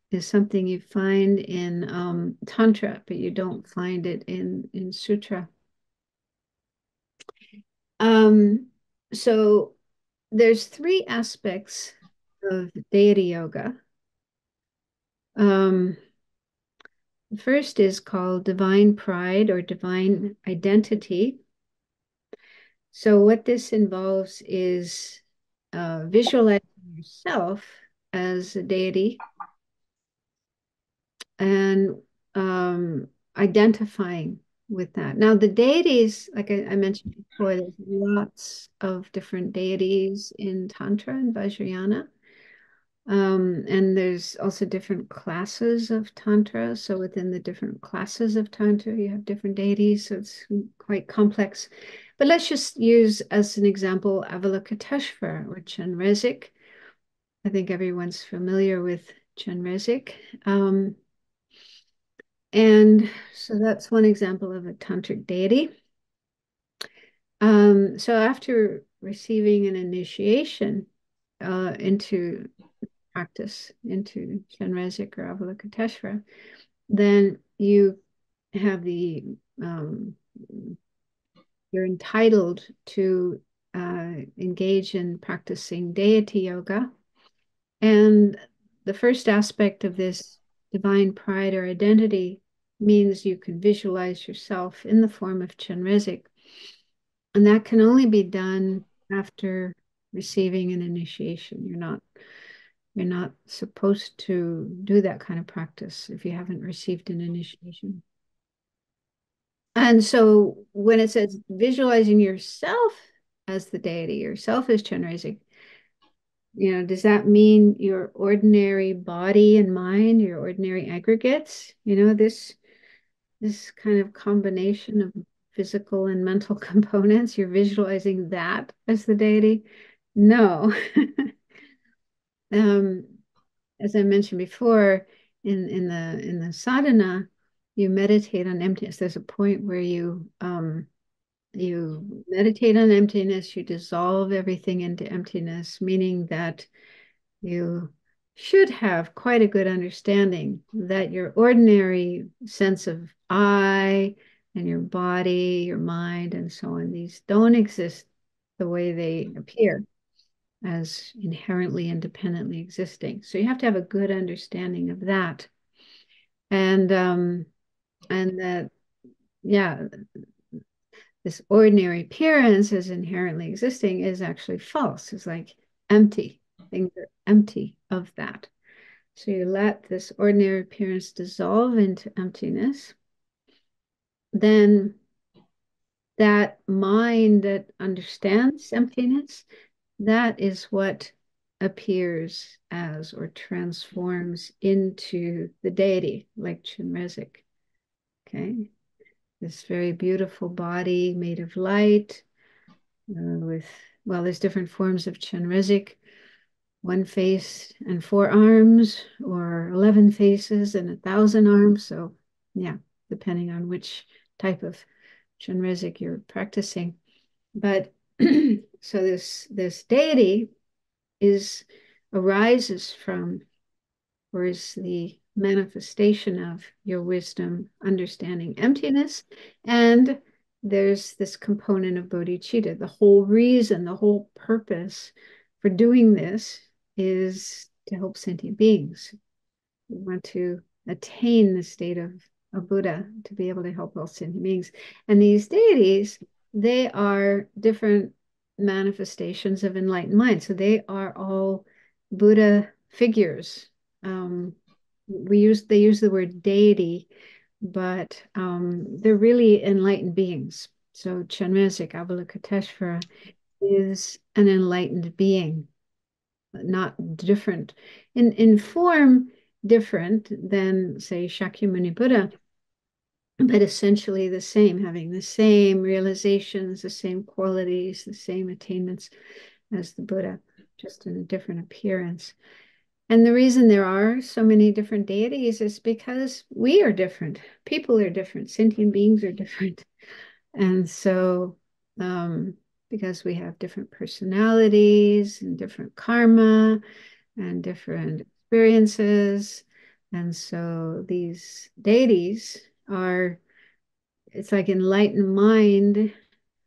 is something you find in Tantra, but you don't find it in Sutra. So there's three aspects of deity yoga. First is called divine pride or divine identity. So what this involves is visualizing yourself as a deity and identifying with that. Now, the deities, like I mentioned before, there's lots of different deities in Tantra and Vajrayana. And there's also different classes of Tantra. So within the different classes of Tantra, you have different deities. So it's quite complex. But let's just use as an example Avalokiteshvara or Chenrezig. I think everyone's familiar with Chenrezig. And so that's one example of a tantric deity. So after receiving an initiation into practice, into Chenrezig or Avalokiteshvara, then you have you're entitled to engage in practicing deity yoga. And the first aspect of this divine pride or identity means you can visualize yourself in the form of Chenrezig. And that can only be done after receiving an initiation. You're not supposed to do that kind of practice if you haven't received an initiation. And so when it says visualizing yourself as the deity, yourself as Chenrezig, does that mean your ordinary body and mind, your ordinary aggregates? This kind of combination of physical and mental components, you're visualizing that as the deity? No. As I mentioned before, in the sadhana, you meditate on emptiness. There's a point where you meditate on emptiness, you dissolve everything into emptiness, meaning that you should have quite a good understanding that your ordinary sense of I and your body, your mind, and so on, these don't exist the way they appear as inherently independently existing. So you have to have a good understanding of that. And that, yeah, this ordinary appearance as inherently existing is actually false. It's like empty. Things are empty of that. So you let this ordinary appearance dissolve into emptiness. Then that mind that understands emptiness, that is what appears as or transforms into the deity, like Chenrezig. Okay. This very beautiful body made of light there's different forms of Chenrezig, one face and 4 arms, or 11 faces and 1,000 arms. So yeah, depending on which type of Chenrezig you're practicing. But so this deity arises from, or is the manifestation of your wisdom, understanding emptiness. And there's this component of bodhicitta. The whole reason, the whole purpose for doing this is to help sentient beings. We want to attain the state of a Buddha to be able to help all sentient beings. And these deities, they are different manifestations of enlightened mind. So they are all Buddha figures. They use the word deity but they're really enlightened beings. So Chenrezig Avalokiteshvara is an enlightened being, not different in form, different than, say, Shakyamuni Buddha, but essentially the same, having the same realizations, the same qualities, the same attainments as the Buddha, just in a different appearance. And the reason there are so many different deities is because we are different. People are different. Sentient beings are different. And so, because we have different personalities and different karma and different experiences. And so these deities are, it's like enlightened mind,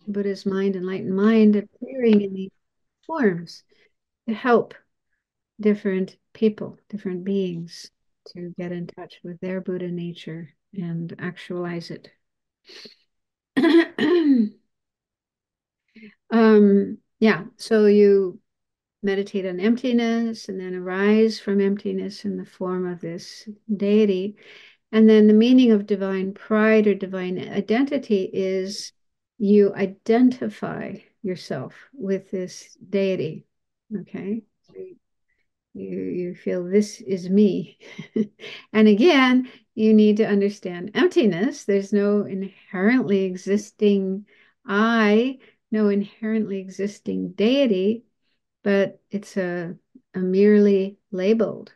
Buddha's mind, enlightened mind appearing in these forms to help different people, different beings to get in touch with their Buddha nature and actualize it. Yeah, so you meditate on emptiness and then arise from emptiness in the form of this deity. And then the meaning of divine pride or divine identity is you identify yourself with this deity. Okay. So you feel this is me. And again, you need to understand emptiness. There's no inherently existing I, no inherently existing deity, but it's a merely labeled,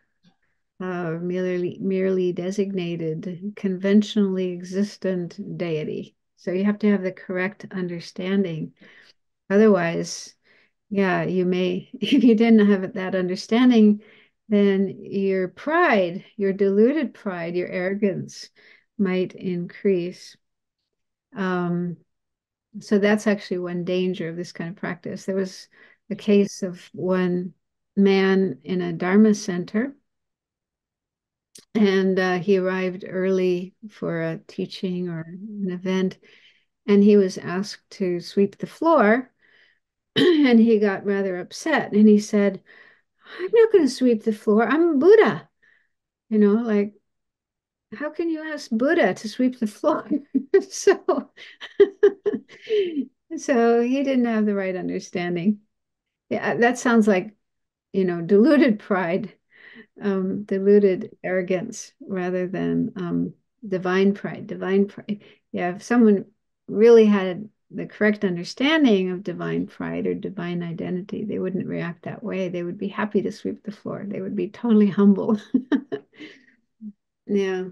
merely designated, conventionally existent deity. So you have to have the correct understanding. Otherwise, yeah, you may, if you didn't have that understanding, then your pride, your deluded pride, your arrogance might increase. Um, so that's actually one danger of this kind of practice. There was a case of one man in a Dharma center, and he arrived early for a teaching or an event, and he was asked to sweep the floor, and he got rather upset, and he said, I'm not going to sweep the floor. I'm a Buddha. Like, how can you ask Buddha to sweep the floor? So, so he didn't have the right understanding. Yeah, that sounds like, deluded pride, deluded arrogance rather than divine pride. Divine pride. Yeah, if someone really had the correct understanding of divine pride or divine identity, they wouldn't react that way. They would be happy to sweep the floor. They would be totally humble. Yeah.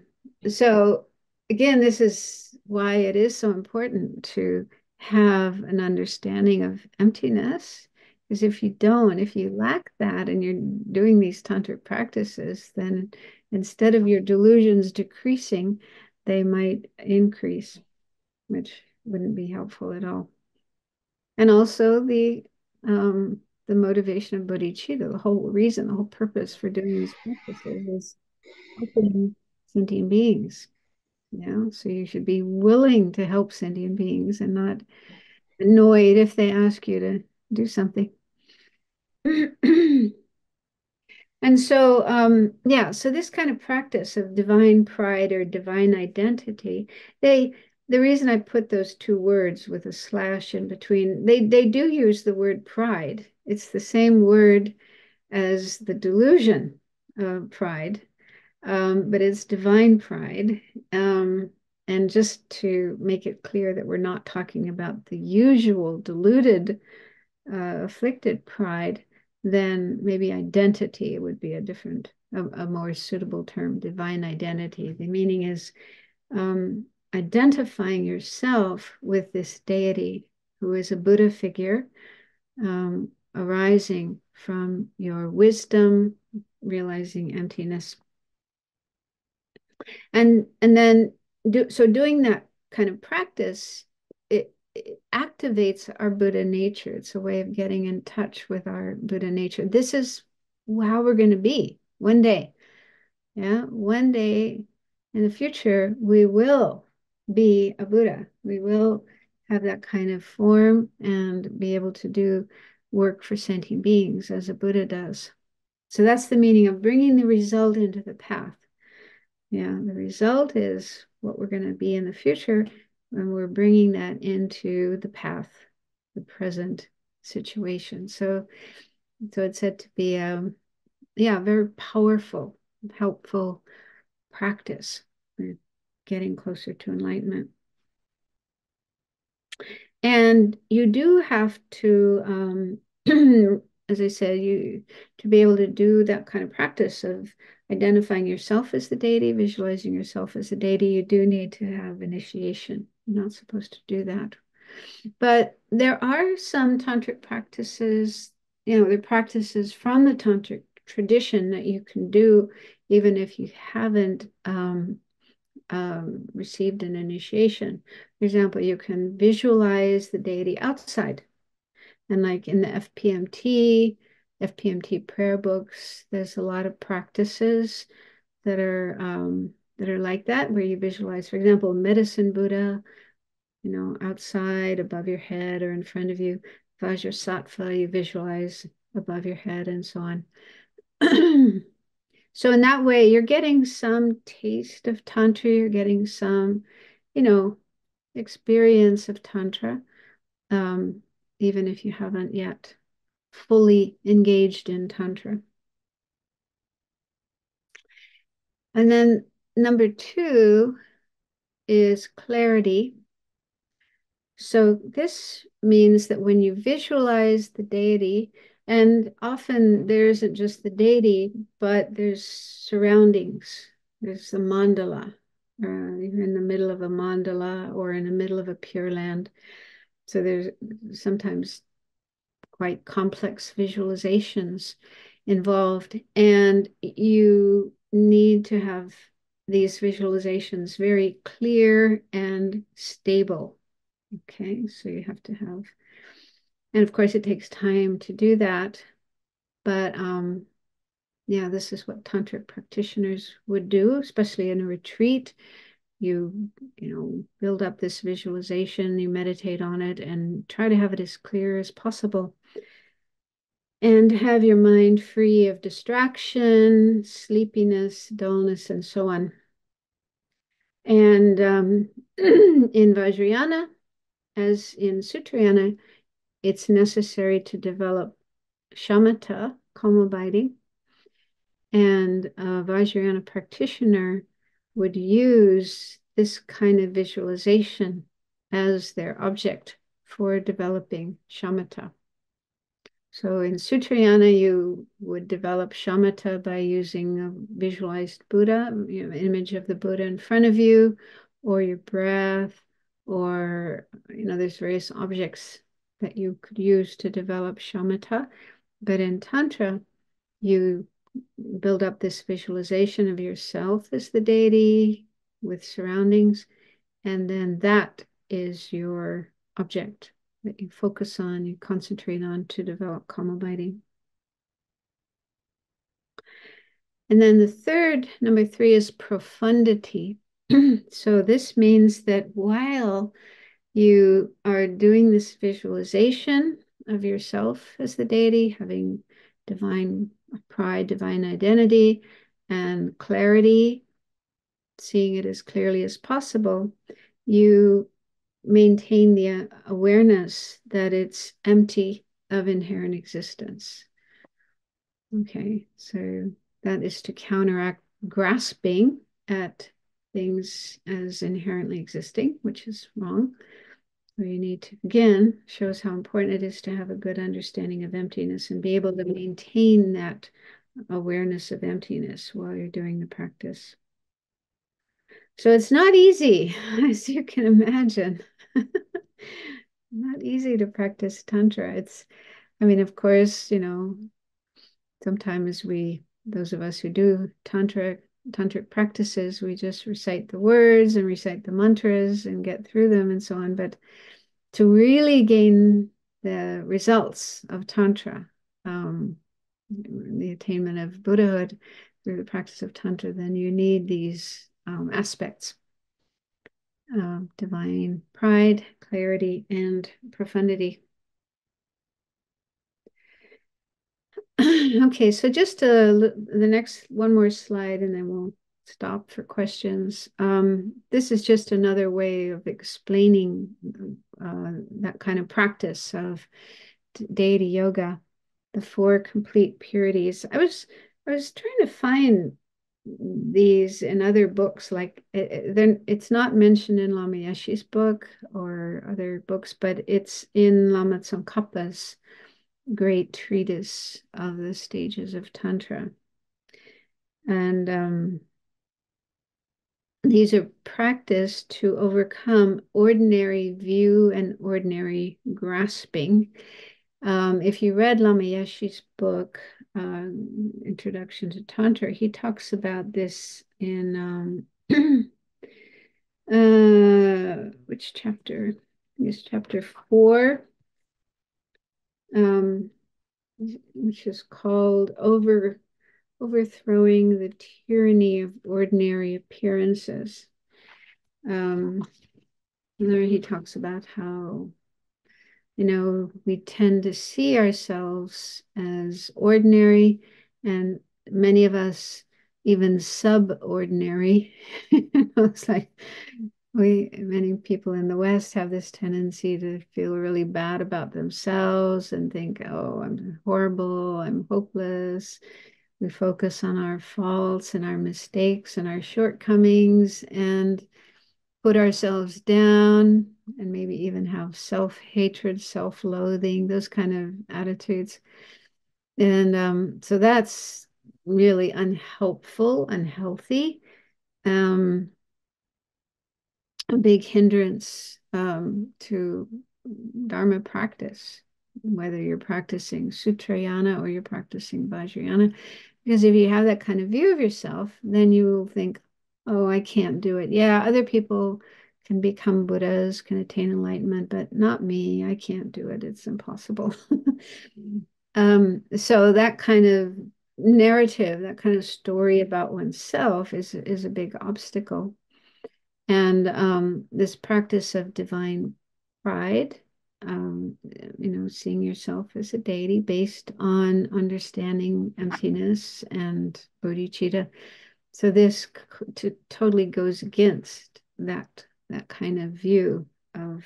So again, this is why it is so important to have an understanding of emptiness. Because if you don't, if you lack that and you're doing these tantric practices, then instead of your delusions decreasing, they might increase, which wouldn't be helpful at all. And also the motivation of bodhicitta, the whole reason, the whole purpose for doing these practices is helping sentient beings. So you should be willing to help sentient beings and not annoyed if they ask you to do something. And so, yeah, so this kind of practice of divine pride or divine identity, the reason I put those two words with a slash in between, they do use the word pride. It's the same word as the delusion of pride, but it's divine pride. And just to make it clear that we're not talking about the usual deluded, afflicted pride, then maybe identity would be a more suitable term, divine identity. The meaning is identifying yourself with this deity who is a Buddha figure, arising from your wisdom, realizing emptiness. And then doing that kind of practice, it activates our Buddha nature. It's a way of getting in touch with our Buddha nature. This is how we're going to be one day. Yeah, one day in the future, we will be a Buddha. We will have that kind of form and be able to do work for sentient beings as a Buddha does. So that's the meaning of bringing the result into the path. Yeah, the result is what we're going to be in the future when we're bringing that into the path, the present situation. So it's said to be yeah, very powerful, helpful practice for getting closer to enlightenment. And you do have to, as I said, to be able to do that kind of practice of identifying yourself as the deity, visualizing yourself as the deity, you do need to have initiation. You're not supposed to do that. But there are some tantric practices, they're practices from the tantric tradition that you can do even if you haven't received an initiation. For example, you can visualize the deity outside. And like in the FPMT prayer books, there's a lot of practices that are like that, where you visualize, for example, medicine Buddha, outside, above your head, or in front of you. Vajrasattva, you visualize above your head, and so on. So in that way, you're getting some taste of Tantra, you're getting some, experience of Tantra, even if you haven't yet fully engaged in Tantra. And then number 2 is clarity. So this means that when you visualize the deity, and often there isn't just the deity, but there's surroundings. There's the mandala. You're in the middle of a mandala or in the middle of a pure land. So there's sometimes quite complex visualizations involved, and you need to have these visualizations very clear and stable. Okay, so you have to have, and of course it takes time to do that, but yeah, this is what tantric practitioners would do, especially in a retreat. You build up this visualization, you meditate on it, and try to have it as clear as possible. And have your mind free of distraction, sleepiness, dullness, and so on. And in Vajrayana, as in Sutrayana, it's necessary to develop shamatha, calm abiding. And a Vajrayana practitioner would use this kind of visualization as their object for developing shamatha. So in Sutrayana, you would develop shamatha by using a visualized Buddha, image of the Buddha in front of you, or your breath, or, there's various objects that you could use to develop shamatha. But in Tantra, you build up this visualization of yourself as the deity with surroundings, and then that is your object that you focus on, you concentrate on to develop calm abiding. And then number 3 is profundity. So this means that while you are doing this visualization of yourself as the deity, having divine pride, divine identity, and clarity, seeing it as clearly as possible, you maintain the awareness that it's empty of inherent existence. Okay, so that is to counteract grasping at things as inherently existing, which is wrong. So you need to, again, shows how important it is to have a good understanding of emptiness and be able to maintain that awareness of emptiness while you're doing the practice. So it's not easy, as you can imagine. Not easy to practice Tantra. Of course, sometimes those of us who do tantric practices, we just recite the words and recite the mantras and get through them and so on. But to really gain the results of Tantra, the attainment of Buddhahood through the practice of Tantra, then you need these aspects: divine pride, clarity, and profundity. Okay, so just the next one more slide, and then we'll stop for questions. This is just another way of explaining that kind of practice of deity yoga, the four complete purities. I was trying to find these in other books, like then it's not mentioned in Lama Yeshe's book or other books, but it's in Lama Tsongkhapa's great treatise of the stages of Tantra. And these are practiced to overcome ordinary view and ordinary grasping. If you read Lama Yeshe's book, Introduction to Tantra, he talks about this in which chapter? It's chapter 4, which is called Overthrowing the Tyranny of Ordinary Appearances. There he talks about how, we tend to see ourselves as ordinary, and many of us even subordinary. It's like many people in the West have this tendency to feel really bad about themselves and think, oh, I'm horrible, I'm hopeless. We focus on our faults and our mistakes and our shortcomings and put ourselves down, and maybe even have self-hatred, self-loathing, those kind of attitudes. And so that's really unhelpful, unhealthy, a big hindrance to Dharma practice, whether you're practicing Sutrayana or you're practicing Vajrayana. Because if you have that kind of view of yourself, then you will think, oh, I can't do it. Yeah, other people can become Buddhas, can attain enlightenment, but not me. I can't do it. It's impossible. So that kind of narrative, that kind of story about oneself is a big obstacle. And this practice of divine pride, seeing yourself as a deity based on understanding emptiness and bodhicitta. So this totally goes against that kind of view of,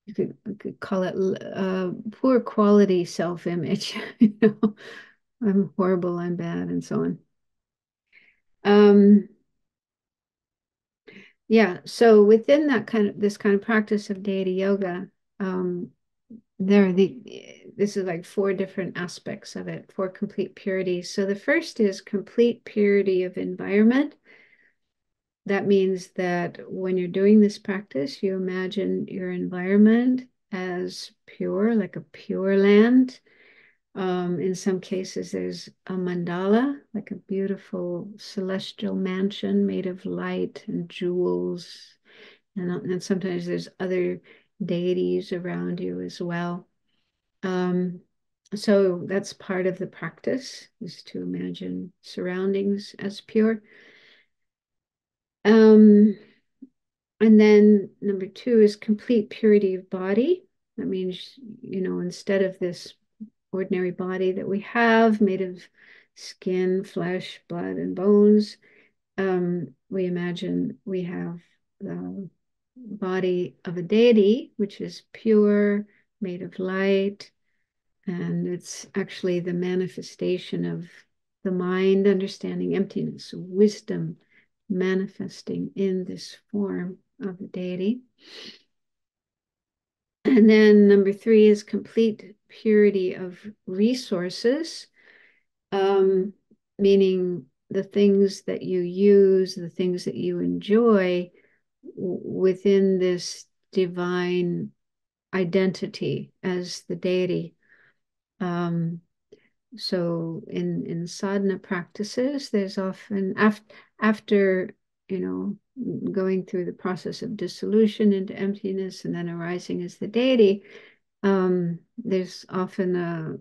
you could call it poor quality self-image. I'm horrible, I'm bad, and so on. Yeah, so within this kind of practice of deity yoga, this is like 4 different aspects of it, 4 complete purities. So the first is complete purity of environment. That means that when you're doing this practice, you imagine your environment as pure, like a pure land. In some cases, there's a mandala, like a beautiful celestial mansion made of light and jewels. And sometimes there's other deities around you as well. So that's part of the practice, is to imagine surroundings as pure. And then number 2 is complete purity of body. That means, instead of this ordinary body that we have made of skin, flesh, blood, and bones, we imagine we have the body of a deity, which is pure, made of light, and it's actually the manifestation of the mind understanding emptiness, wisdom manifesting in this form of the deity. And then number 3 is complete purity of resources, meaning the things that you use, the things that you enjoy within this divine identity as the deity. So in sadhana practices, there's often after going through the process of dissolution into emptiness and then arising as the deity, there's often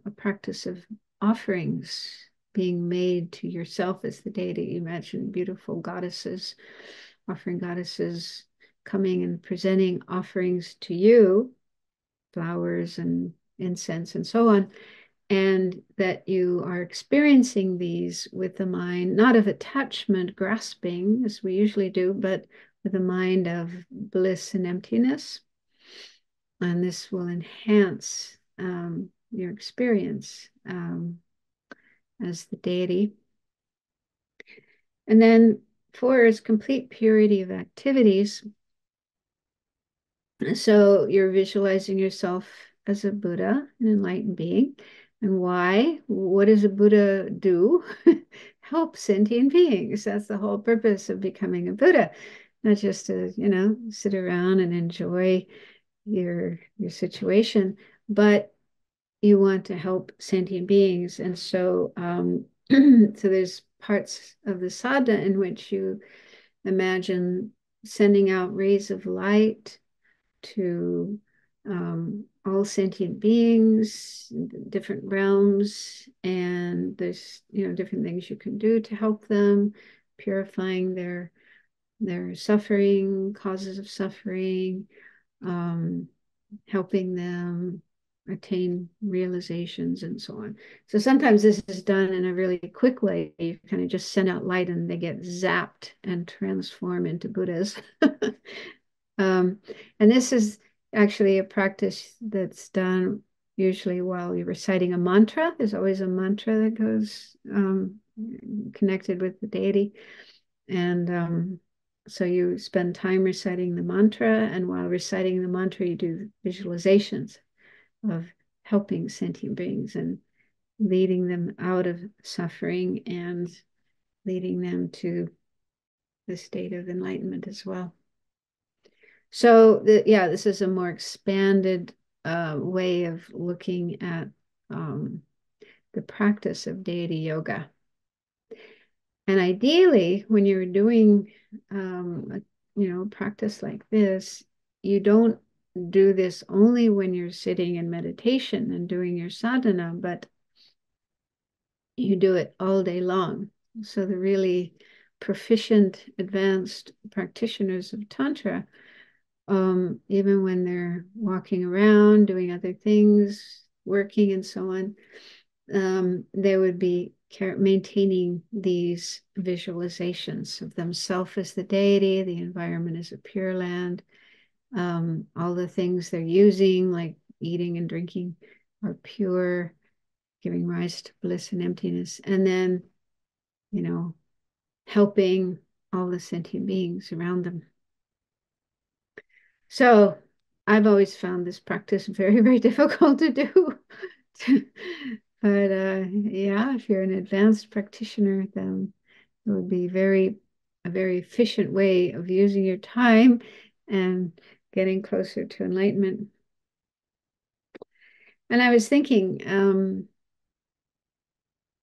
a practice of offerings being made to yourself as the deity. You imagine beautiful goddesses, offering goddesses coming and presenting offerings to you, flowers and incense and so on. and that you are experiencing these with the mind, not of attachment, grasping, as we usually do, but with a mind of bliss and emptiness. And this will enhance your experience as the deity. And then 4 is complete purity of activities. So you're visualizing yourself as a Buddha, an enlightened being. And why? What does a Buddha do? Help sentient beings. That's the whole purpose of becoming a Buddha. Not just to, sit around and enjoy your situation, but you want to help sentient beings. And so so there's parts of the sadhana in which you imagine sending out rays of light to all sentient beings, different realms, and there's different things you can do to help them, purifying their suffering, causes of suffering, helping them attain realizations and so on. So sometimes this is done in a really quick way. You kind of just send out light and they get zapped and transform into Buddhas. And this is actually a practice that's done usually while you're reciting a mantra. There's always a mantra that goes connected with the deity. And so you spend time reciting the mantra, and while reciting the mantra, you do visualizations of helping sentient beings and leading them out of suffering and leading them to the state of enlightenment as well. So this is a more expanded way of looking at the practice of deity yoga. And ideally, when you're doing a practice like this, you don't do this only when you're sitting in meditation and doing your sadhana, but you do it all day long. So the really proficient, advanced practitioners of Tantra, even when they're walking around, doing other things, working and so on, they would be maintaining these visualizations of themselves as the deity, the environment as a pure land, all the things they're using, like eating and drinking, are pure, giving rise to bliss and emptiness, and then, helping all the sentient beings around them. So I've always found this practice very, very difficult to do. But if you're an advanced practitioner, then it would be a very efficient way of using your time and getting closer to enlightenment. And I was thinking,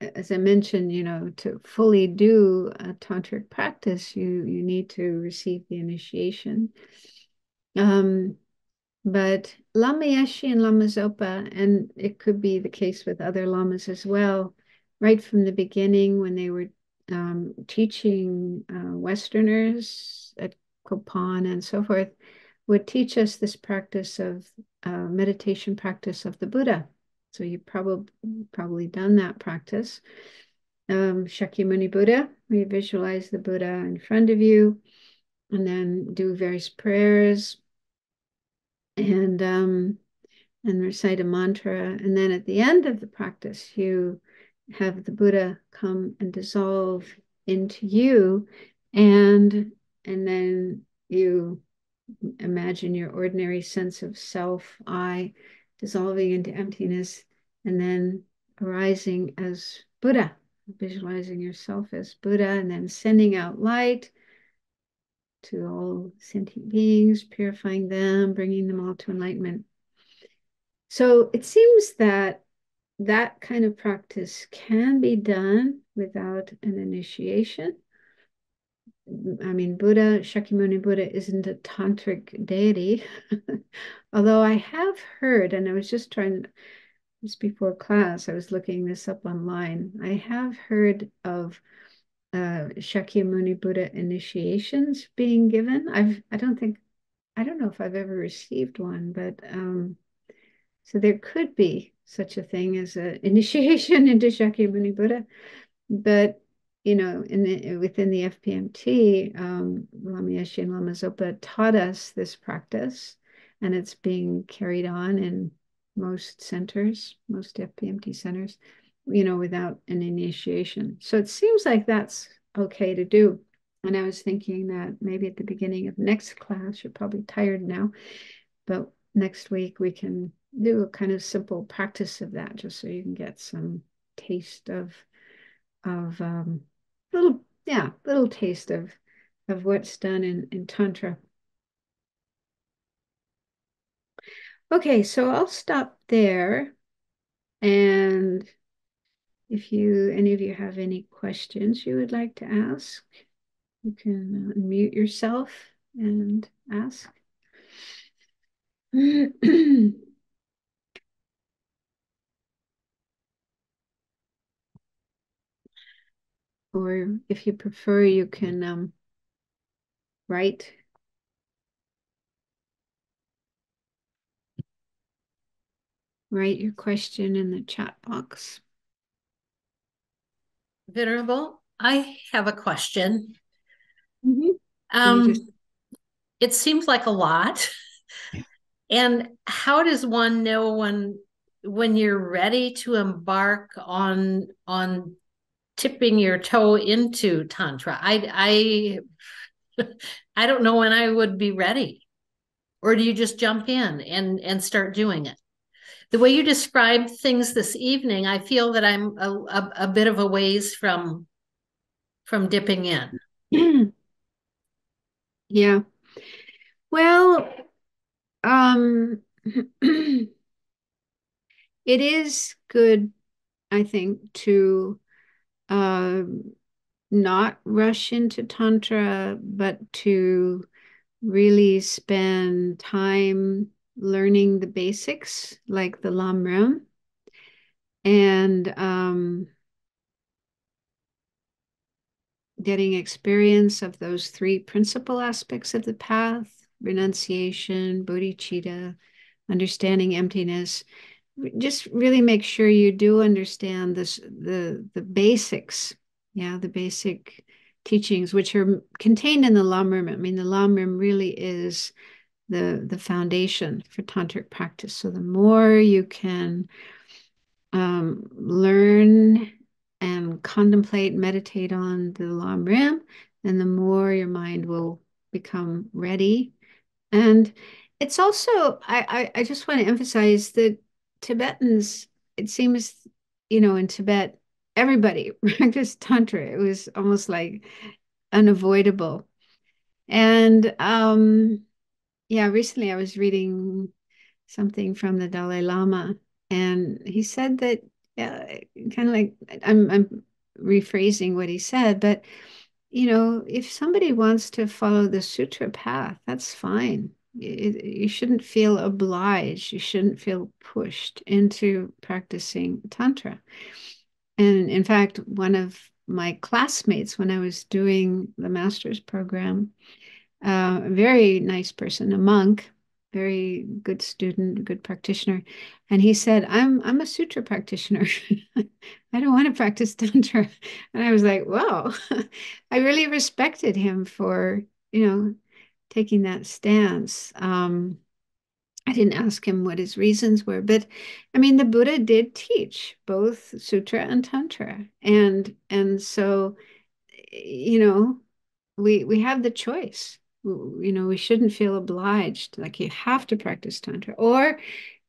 as I mentioned, to fully do a tantric practice, you need to receive the initiation. But Lama Yeshe and Lama Zopa, and it could be the case with other lamas as well, right from the beginning when they were teaching Westerners at Kopan and so forth, would teach us this practice of meditation practice of the Buddha. So you've probably done that practice. Shakyamuni Buddha, where you visualize the Buddha in front of you, and then do various prayers and recite a mantra. And then at the end of the practice, you have the Buddha come and dissolve into you, and then you imagine your ordinary sense of self, I, dissolving into emptiness, and then arising as Buddha, visualizing yourself as Buddha, and then sending out light to all sentient beings, purifying them, bringing them all to enlightenment. So it seems that kind of practice can be done without an initiation. I mean, Shakyamuni Buddha isn't a tantric deity, although I have heard, and I was just before class, I was looking this up online. I have heard of Shakyamuni Buddha initiations being given. I don't know if I've ever received one, but so there could be such a thing as an initiation into Shakyamuni Buddha. But within the FPMT, Lama Yeshe and Lama Zopa taught us this practice, and it's being carried on in most centers, most FPMT centers, without an initiation. So it seems like that's okay to do. And I was thinking that maybe at the beginning of next class, you're probably tired now, but next week we can do a kind of simple practice of that, just so you can get some taste of little taste of what's done in Tantra. Okay, so I'll stop there. And if any of you have any questions you would like to ask, you can unmute yourself and ask. Or if you prefer, you can write your question in the chat box. Venerable, I have a question. Mm-hmm. It seems like a lot. And how does one know when you're ready to embark on tipping your toe into Tantra? I I don't know when I would be ready. Or do you just jump in and start doing it? The way you described things this evening, I feel that I'm a bit of a ways from dipping in. Yeah. Well, it is good, I think, to not rush into Tantra, but to really spend time learning the basics, like the Lam Rim, and getting experience of those three principal aspects of the path: renunciation, bodhicitta, understanding emptiness. Just really make sure you do understand the basics, the basic teachings, which are contained in the Lam Rim. I mean, the Lam Rim really is the foundation for tantric practice. So the more you can learn and contemplate, meditate on the Lam Rim, then the more your mind will become ready. And it's also, I just want to emphasize that Tibetans, it seems, in Tibet, everybody practiced Tantra. It was almost like unavoidable. And yeah, recently I was reading something from the Dalai Lama, and he said that, kind of like, I'm rephrasing what he said, but if somebody wants to follow the sutra path, that's fine. You shouldn't feel obliged. You shouldn't feel pushed into practicing Tantra. And in fact, one of my classmates, when I was doing the master's program, a very nice person, a monk, very good student, good practitioner. And he said, I'm a sutra practitioner. I don't want to practice Tantra. And I was like, wow, I really respected him for, taking that stance. I didn't ask him what his reasons were, but I mean, the Buddha did teach both sutra and Tantra. And so, we have the choice. We shouldn't feel obliged, like you have to practice Tantra. Or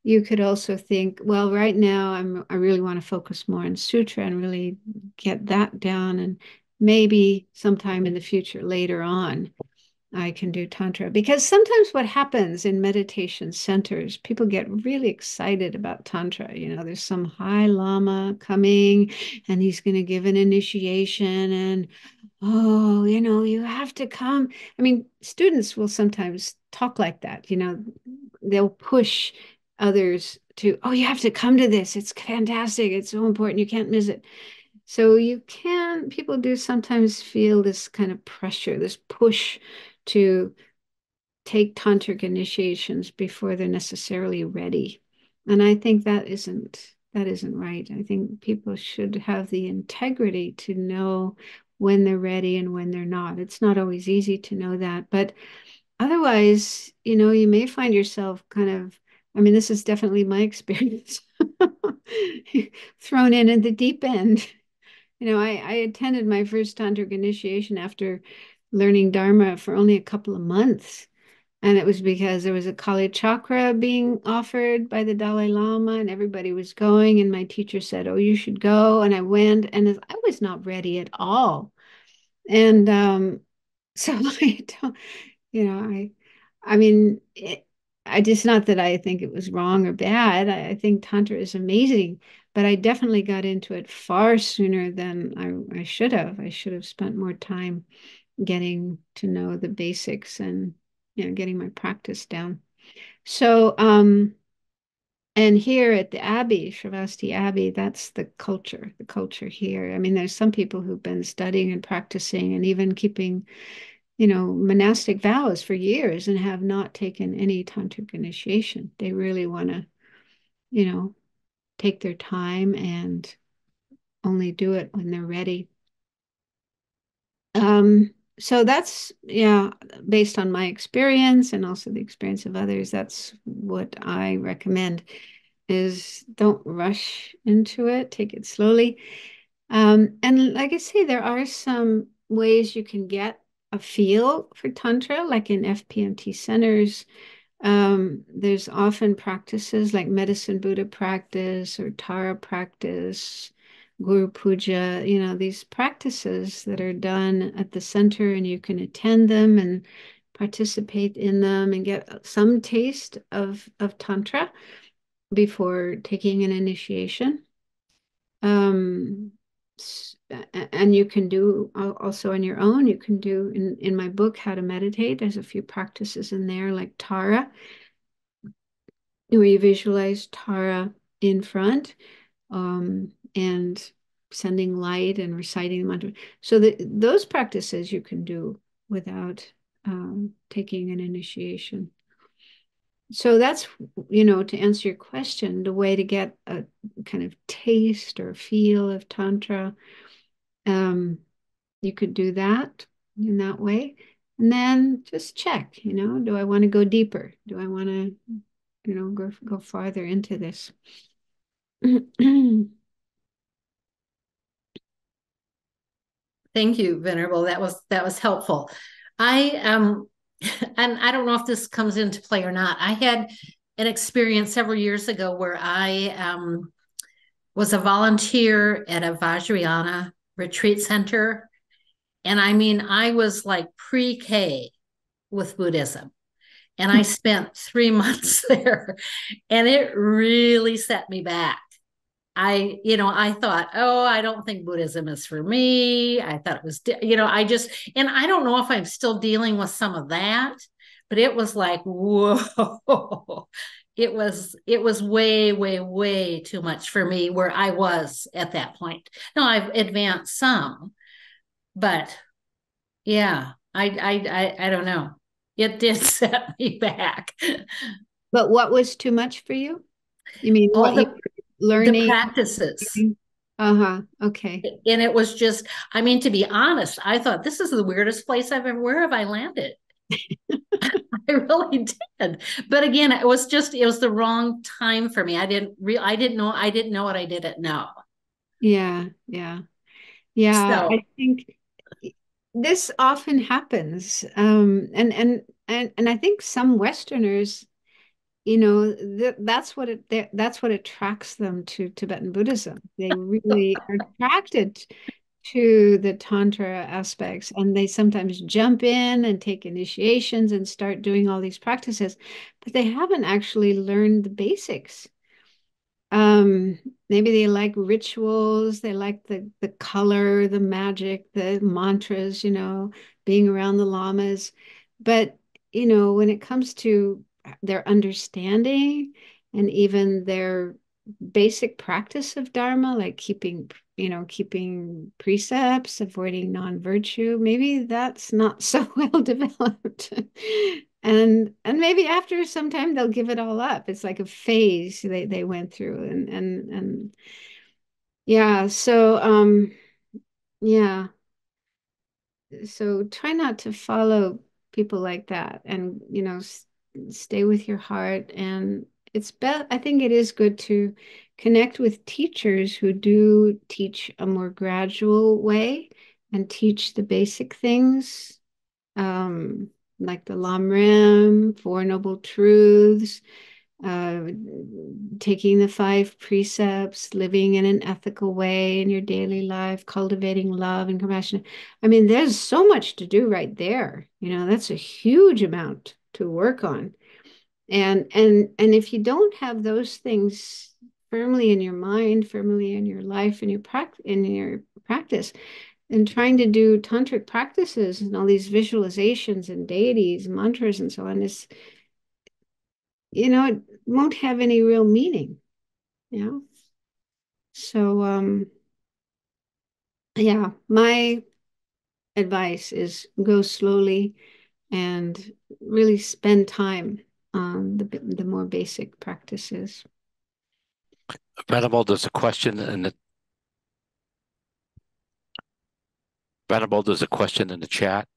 you could also think, well, right now I really want to focus more on Sutra and really get that down. And maybe sometime in the future, later on, I can do Tantra. Because sometimes what happens in meditation centers, people get really excited about Tantra. There's some high lama coming and he's going to give an initiation, and oh, you have to come. I mean, students will sometimes talk like that. They'll push others to, oh, you have to come to this. It's fantastic. It's so important. You can't miss it. So people do sometimes feel this kind of pressure, this push to take tantric initiations before they're necessarily ready. And I think that isn't right. I think people should have the integrity to know when they're ready and when they're not. It's not always easy to know that, but otherwise, you may find yourself kind of, I mean, this is definitely my experience, thrown in at the deep end. I attended my first tantric initiation after learning Dharma for only a couple of months. And it was because there was a Kali Chakra being offered by the Dalai Lama, and everybody was going. And my teacher said, "Oh, you should go." And I went, and I was not ready at all. And so I don't, I mean, I just not that I think it was wrong or bad. I think Tantra is amazing, but I definitely got into it far sooner than I should have. I should have spent more time getting to know the basics and getting my practice down. So and here at the Abbey, Sravasti Abbey, that's the culture here. I mean, there's some people who've been studying and practicing and even keeping, monastic vows for years and have not taken any tantric initiation. They really want to, you know, take their time and only do it when they're ready. So that's, yeah, based on my experience and also the experience of others, that's what I recommend is don't rush into it, take it slowly. And like I say, there are some ways you can get a feel for Tantra, like in FPMT centers. There's often practices like medicine Buddha practice or Tara practice, Guru Puja, these practices that are done at the center, and you can attend them and participate in them and get some taste of Tantra before taking an initiation. Um, and you can do also on your own. You can do in my book, How to Meditate. There's a few practices in there like Tara, where you visualize Tara in front, and sending light and reciting the mantra. So those practices you can do without taking an initiation. So that's, to answer your question, the way to get a kind of taste or feel of Tantra. You could do that in that way. And then just check, do I want to go deeper? Do I want to, go farther into this? Thank you, Venerable. That was helpful. I and I don't know if this comes into play or not. I had an experience several years ago where I was a volunteer at a Vajrayana retreat center. And I mean, I was like pre-K with Buddhism. And I spent 3 months there, and it really set me back. I thought, oh, I don't think Buddhism is for me. I thought it was, and I don't know if I'm still dealing with some of that, but it was like, whoa, it was way, way, way too much for me where I was at that point. Now I've advanced some, but yeah, I don't know. It did set me back. But what was too much for you? You mean All what you the were the learning? practices. Uh-huh. Okay. And it was just, I mean, to be honest, I thought this is the weirdest place where have I landed? I really did. But again, it was the wrong time for me. I didn't know what I didn't know. Yeah, yeah. Yeah, So I think this often happens. And I think some Westerners, that's what attracts them to Tibetan Buddhism. They really are attracted to the Tantra aspects, and they sometimes jump in and take initiations and start doing all these practices, but they haven't actually learned the basics. Um, Maybe they like rituals, they like the color, the magic, the mantras, being around the lamas. But, when it comes to their understanding and even their basic practice of Dharma, like keeping precepts, avoiding non-virtue, maybe that's not so well developed. And maybe after some time they'll give it all up. It's like a phase they went through, and yeah, so yeah, so try not to follow people like that, and stay with your heart. And it's best, I think it is good to connect with teachers who do teach a more gradual way and teach the basic things, um, like the Lam Rim, Four Noble Truths, uh, taking the five precepts, living in an ethical way in your daily life, cultivating love and compassion. I mean, there's so much to do right there. That's a huge amount to work on. And if you don't have those things firmly in your mind, firmly in your life, in your practice, and trying to do tantric practices and all these visualizations and deities, mantras and so on it won't have any real meaning. you know so yeah, my advice is go slowly and really spend time on the more basic practices. Venerable, there's a question in the Venerable, there's a question in the chat.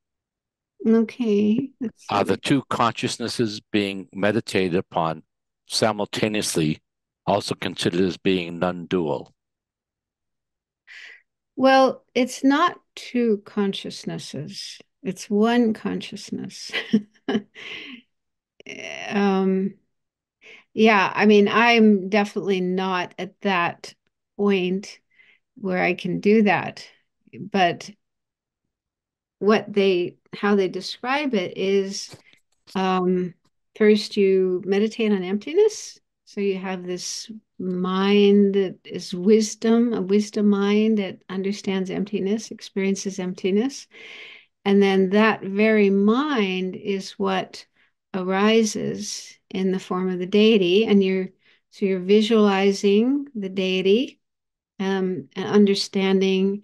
Okay, let's Are the see. two consciousnesses being meditated upon simultaneously also considered as being non-dual? Well, it's not two consciousnesses, it's one consciousness. um yeah, I mean, I'm definitely not at that point where I can do that. But how they describe it is, um, first you meditate on emptiness. So you have this mind that is wisdom, a wisdom mind that understands emptiness, experiences emptiness. And then that very mind is what arises in the form of the deity. So you're visualizing the deity, and understanding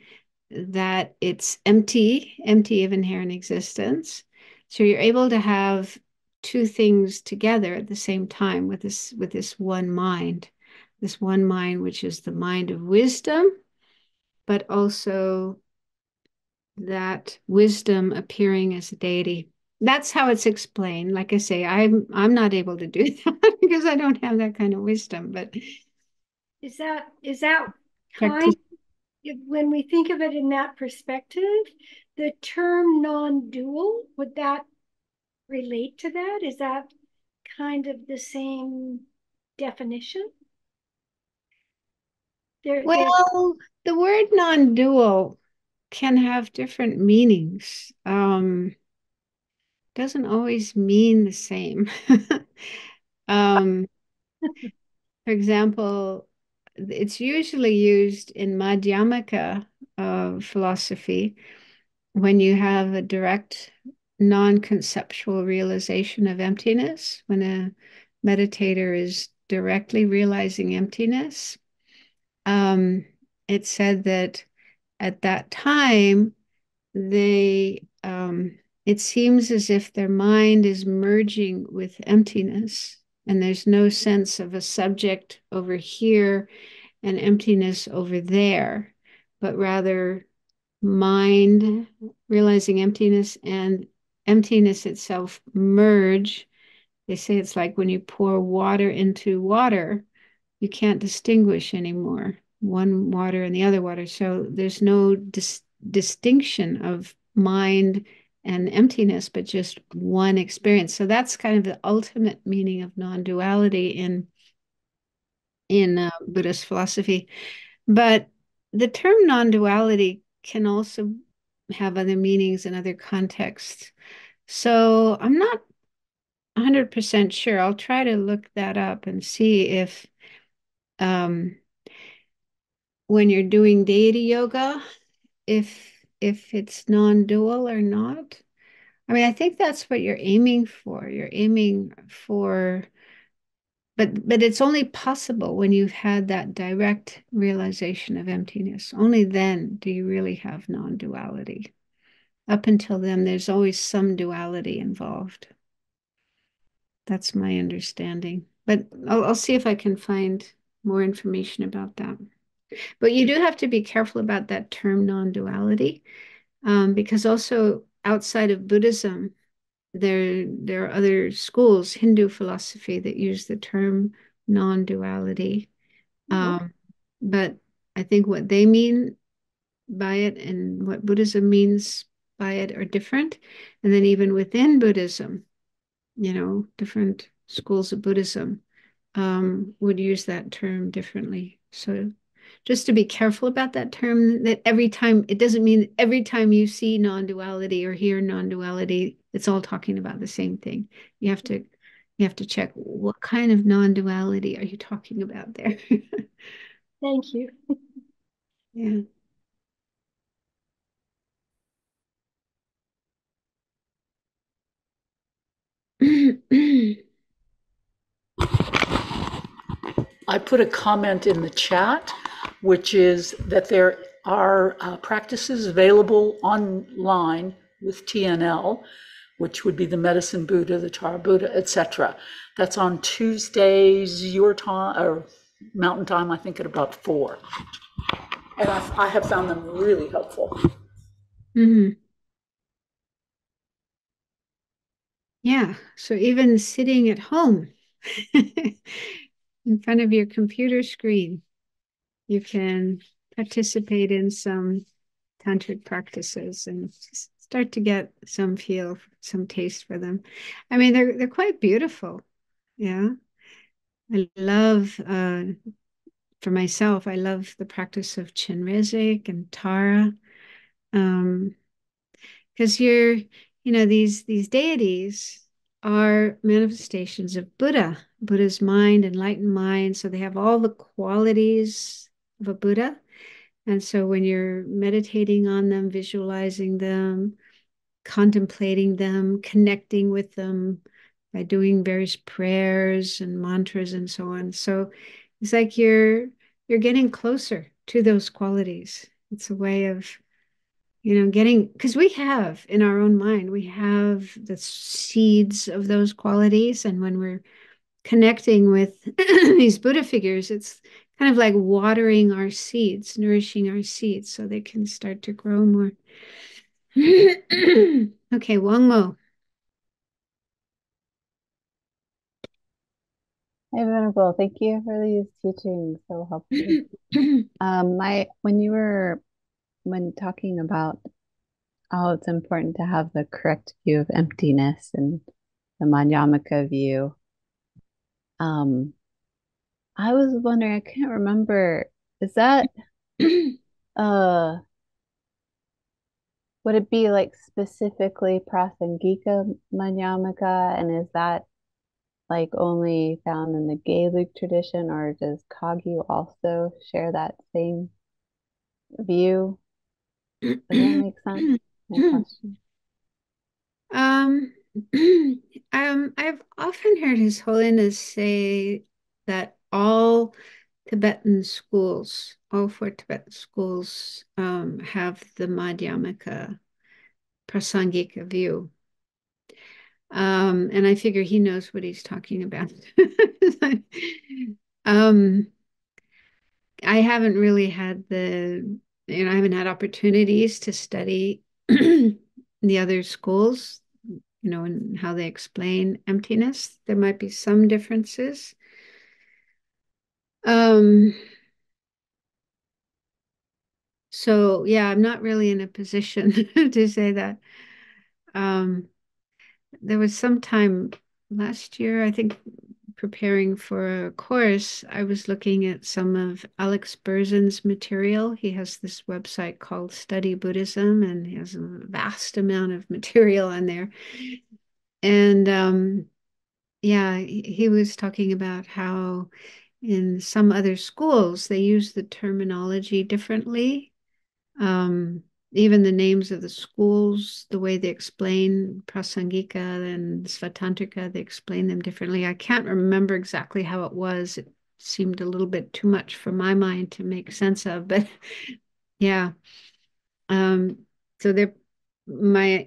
that it's empty, empty of inherent existence. So you're able to have two things together at the same time with this one mind, which is the mind of wisdom, but also that wisdom appearing as a deity. That's how it's explained. Like I say, I'm not able to do that because I don't have that kind of wisdom, but Is that practice. kind when we think of it in that perspective, the term non-dual, would that relate to that? Is that kind of the same definition? There's Well, the word non-dual can have different meanings. Doesn't always mean the same. Um, for example, it's usually used in Madhyamaka philosophy when you have a direct non-conceptual realization of emptiness, when a meditator is directly realizing emptiness. Um, it's said that at that time, they it seems as if their mind is merging with emptiness, and there's no sense of a subject over here and emptiness over there, but rather mind realizing emptiness and emptiness itself merge. They say it's like when you pour water into water, you can't distinguish anymore one water and the other water. So there's no distinction of mind and emptiness, but just one experience. So that's kind of the ultimate meaning of non-duality in Buddhist philosophy. But the term non-duality can also have other meanings in other contexts. So I'm not 100% sure. I'll try to look that up and see if um, when you're doing deity yoga, if it's non-dual or not. I mean, I think that's what you're aiming for. You're aiming for, but it's only possible when you've had that direct realization of emptiness. Only then do you really have non-duality. Up until then, there's always some duality involved. That's my understanding. But I'll see if I can find more information about that. But you do have to be careful about that term non-duality, because also outside of Buddhism, there are other schools, Hindu philosophy, that use the term non-duality. But I think what they mean by it and what Buddhism means by it are different. And then even within Buddhism, different schools of Buddhism would use that term differently. So just to be careful about that term, that every time, it doesn't mean every time you see non-duality or hear non-duality, it's all talking about the same thing. You have to check what kind of non-duality are you talking about there. Thank you. Yeah. I put a comment in the chat, which is that there are practices available online with TNL, which would be the Medicine Buddha, the Tara Buddha, etc. That's on Tuesdays, your time, or Mountain Time, I think at about 4. And I have found them really helpful. Mm-hmm. Yeah, so even sitting at home in front of your computer screen, you can participate in some tantric practices and start to get some feel, some taste for them. I mean, they're quite beautiful. Yeah. I love, for myself, I love the practice of Chenrezig and Tara. Because these deities are manifestations of Buddha's mind, enlightened mind. So they have all the qualities of a Buddha. And so when you're meditating on them, visualizing them, contemplating them, connecting with them by doing various prayers and mantras and so on. So it's like you're getting closer to those qualities. It's a way of getting, because we have in our own mind, we have the seeds of those qualities. And when we're connecting with these Buddha figures, it's kind of like watering our seeds, nourishing our seeds so they can start to grow more. Okay, Wang Mo. Hey, Venerable, thank you for these teachings, so helpful. When talking about how it's important to have the correct view of emptiness and the Madhyamaka view, I was wondering, I can't remember, is that would it be like specifically Prasangika Madhyamaka, and is that like only found in the Gaelic tradition, or does Kagyu also share that same view? Does that make sense? My question. I've often heard His Holiness say that all Tibetan schools, all 4 Tibetan schools, have the Madhyamaka Prasangika view. And I figure he knows what he's talking about. I haven't really had I haven't had opportunities to study the other schools, and how they explain emptiness. There might be some differences. So yeah, I'm not really in a position to say that. There was some time last year, I think, preparing for a course, I was looking at some of Alex Berzin's material. He has this website called Study Buddhism, and he has a vast amount of material on there. And yeah, he was talking about how in some other schools they use the terminology differently. Even the names of the schools, the way they explain Prasangika and Svatantrika, they explain them differently. I can't remember exactly how it was. It seemed a little bit too much for my mind to make sense of, but yeah. So my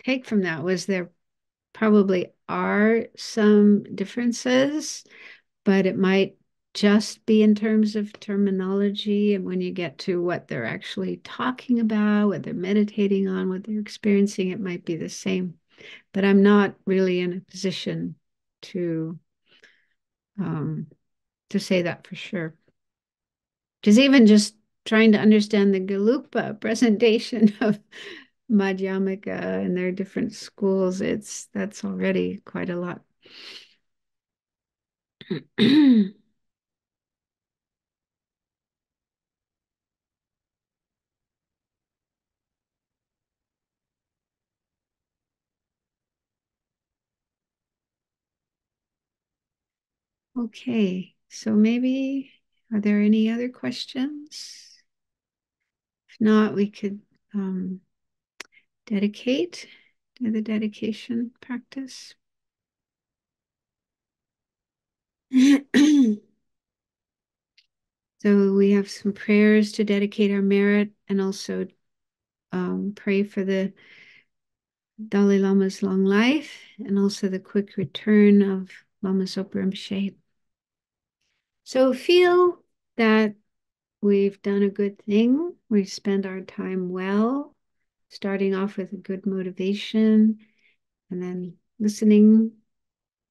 take from that was they're probably are some differences, but it might just be in terms of terminology. And when you get to what they're actually talking about, what they're meditating on, what they're experiencing, it might be the same. But I'm not really in a position to say that for sure. Because even just trying to understand the Galupa presentation of Madhyamaka and their different schools, that's already quite a lot. Okay, so maybe, are there any other questions? If not, we could dedicate to the dedication practice. So we have some prayers to dedicate our merit and also pray for the Dalai Lama's long life and also the quick return of Lama Zopa Rinpoche. So feel that we've done a good thing. We've spent our time well, starting off with a good motivation and then listening,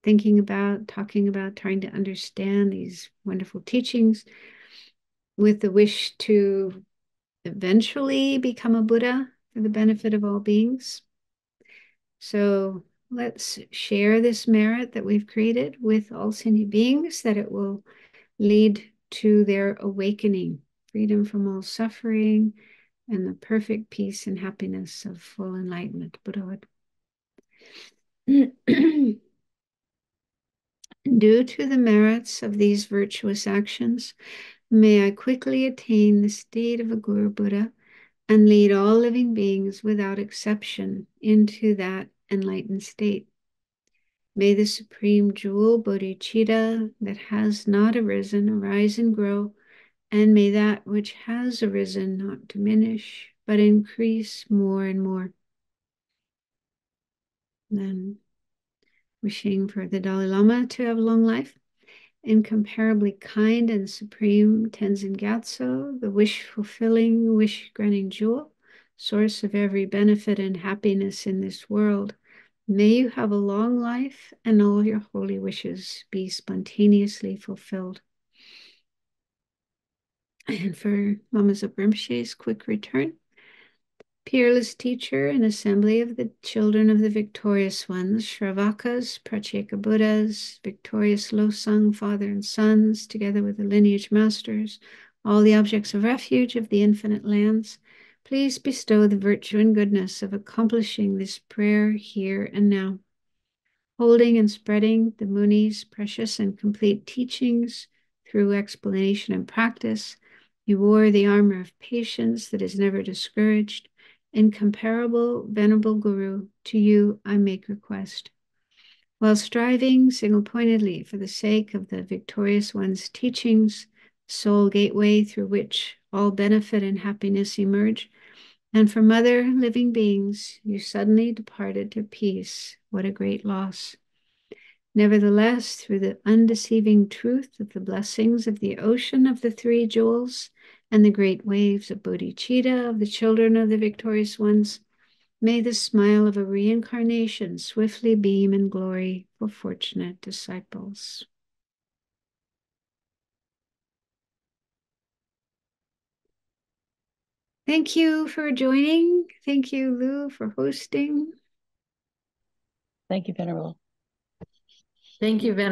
thinking about, talking about, trying to understand these wonderful teachings with the wish to eventually become a Buddha for the benefit of all beings. So let's share this merit that we've created with all sentient beings, that it will lead to their awakening, freedom from all suffering, and the perfect peace and happiness of full enlightenment, Buddhahood. Due to the merits of these virtuous actions, may I quickly attain the state of a Guru Buddha and lead all living beings without exception into that enlightened state. May the supreme jewel bodhicitta that has not arisen arise and grow, and may that which has arisen not diminish, but increase more and more. Then wishing for the Dalai Lama to have long life, incomparably kind and supreme Tenzin Gyatso, the wish-fulfilling, wish-granting jewel, source of every benefit and happiness in this world. May you have a long life and all your holy wishes be spontaneously fulfilled. And for Lama Zopa Rinpoche's quick return, peerless teacher and assembly of the children of the victorious ones, Shravakas, Pratyeka Buddhas, victorious Losang, father and sons, together with the lineage masters, all the objects of refuge of the infinite lands, please bestow the virtue and goodness of accomplishing this prayer here and now. Holding and spreading the Muni's precious and complete teachings through explanation and practice, you wore the armor of patience that is never discouraged. Incomparable, venerable Guru, to you I make request. While striving single-pointedly for the sake of the victorious one's teachings, sole gateway through which all benefit and happiness emerge, and from other living beings, you suddenly departed to peace. What a great loss. Nevertheless, through the undeceiving truth of the blessings of the ocean of the three jewels and the great waves of bodhicitta of the children of the victorious ones, may the smile of a reincarnation swiftly beam in glory for fortunate disciples. Thank you for joining. Thank you, Lou, for hosting. Thank you, Venerable. Thank you, Venerable.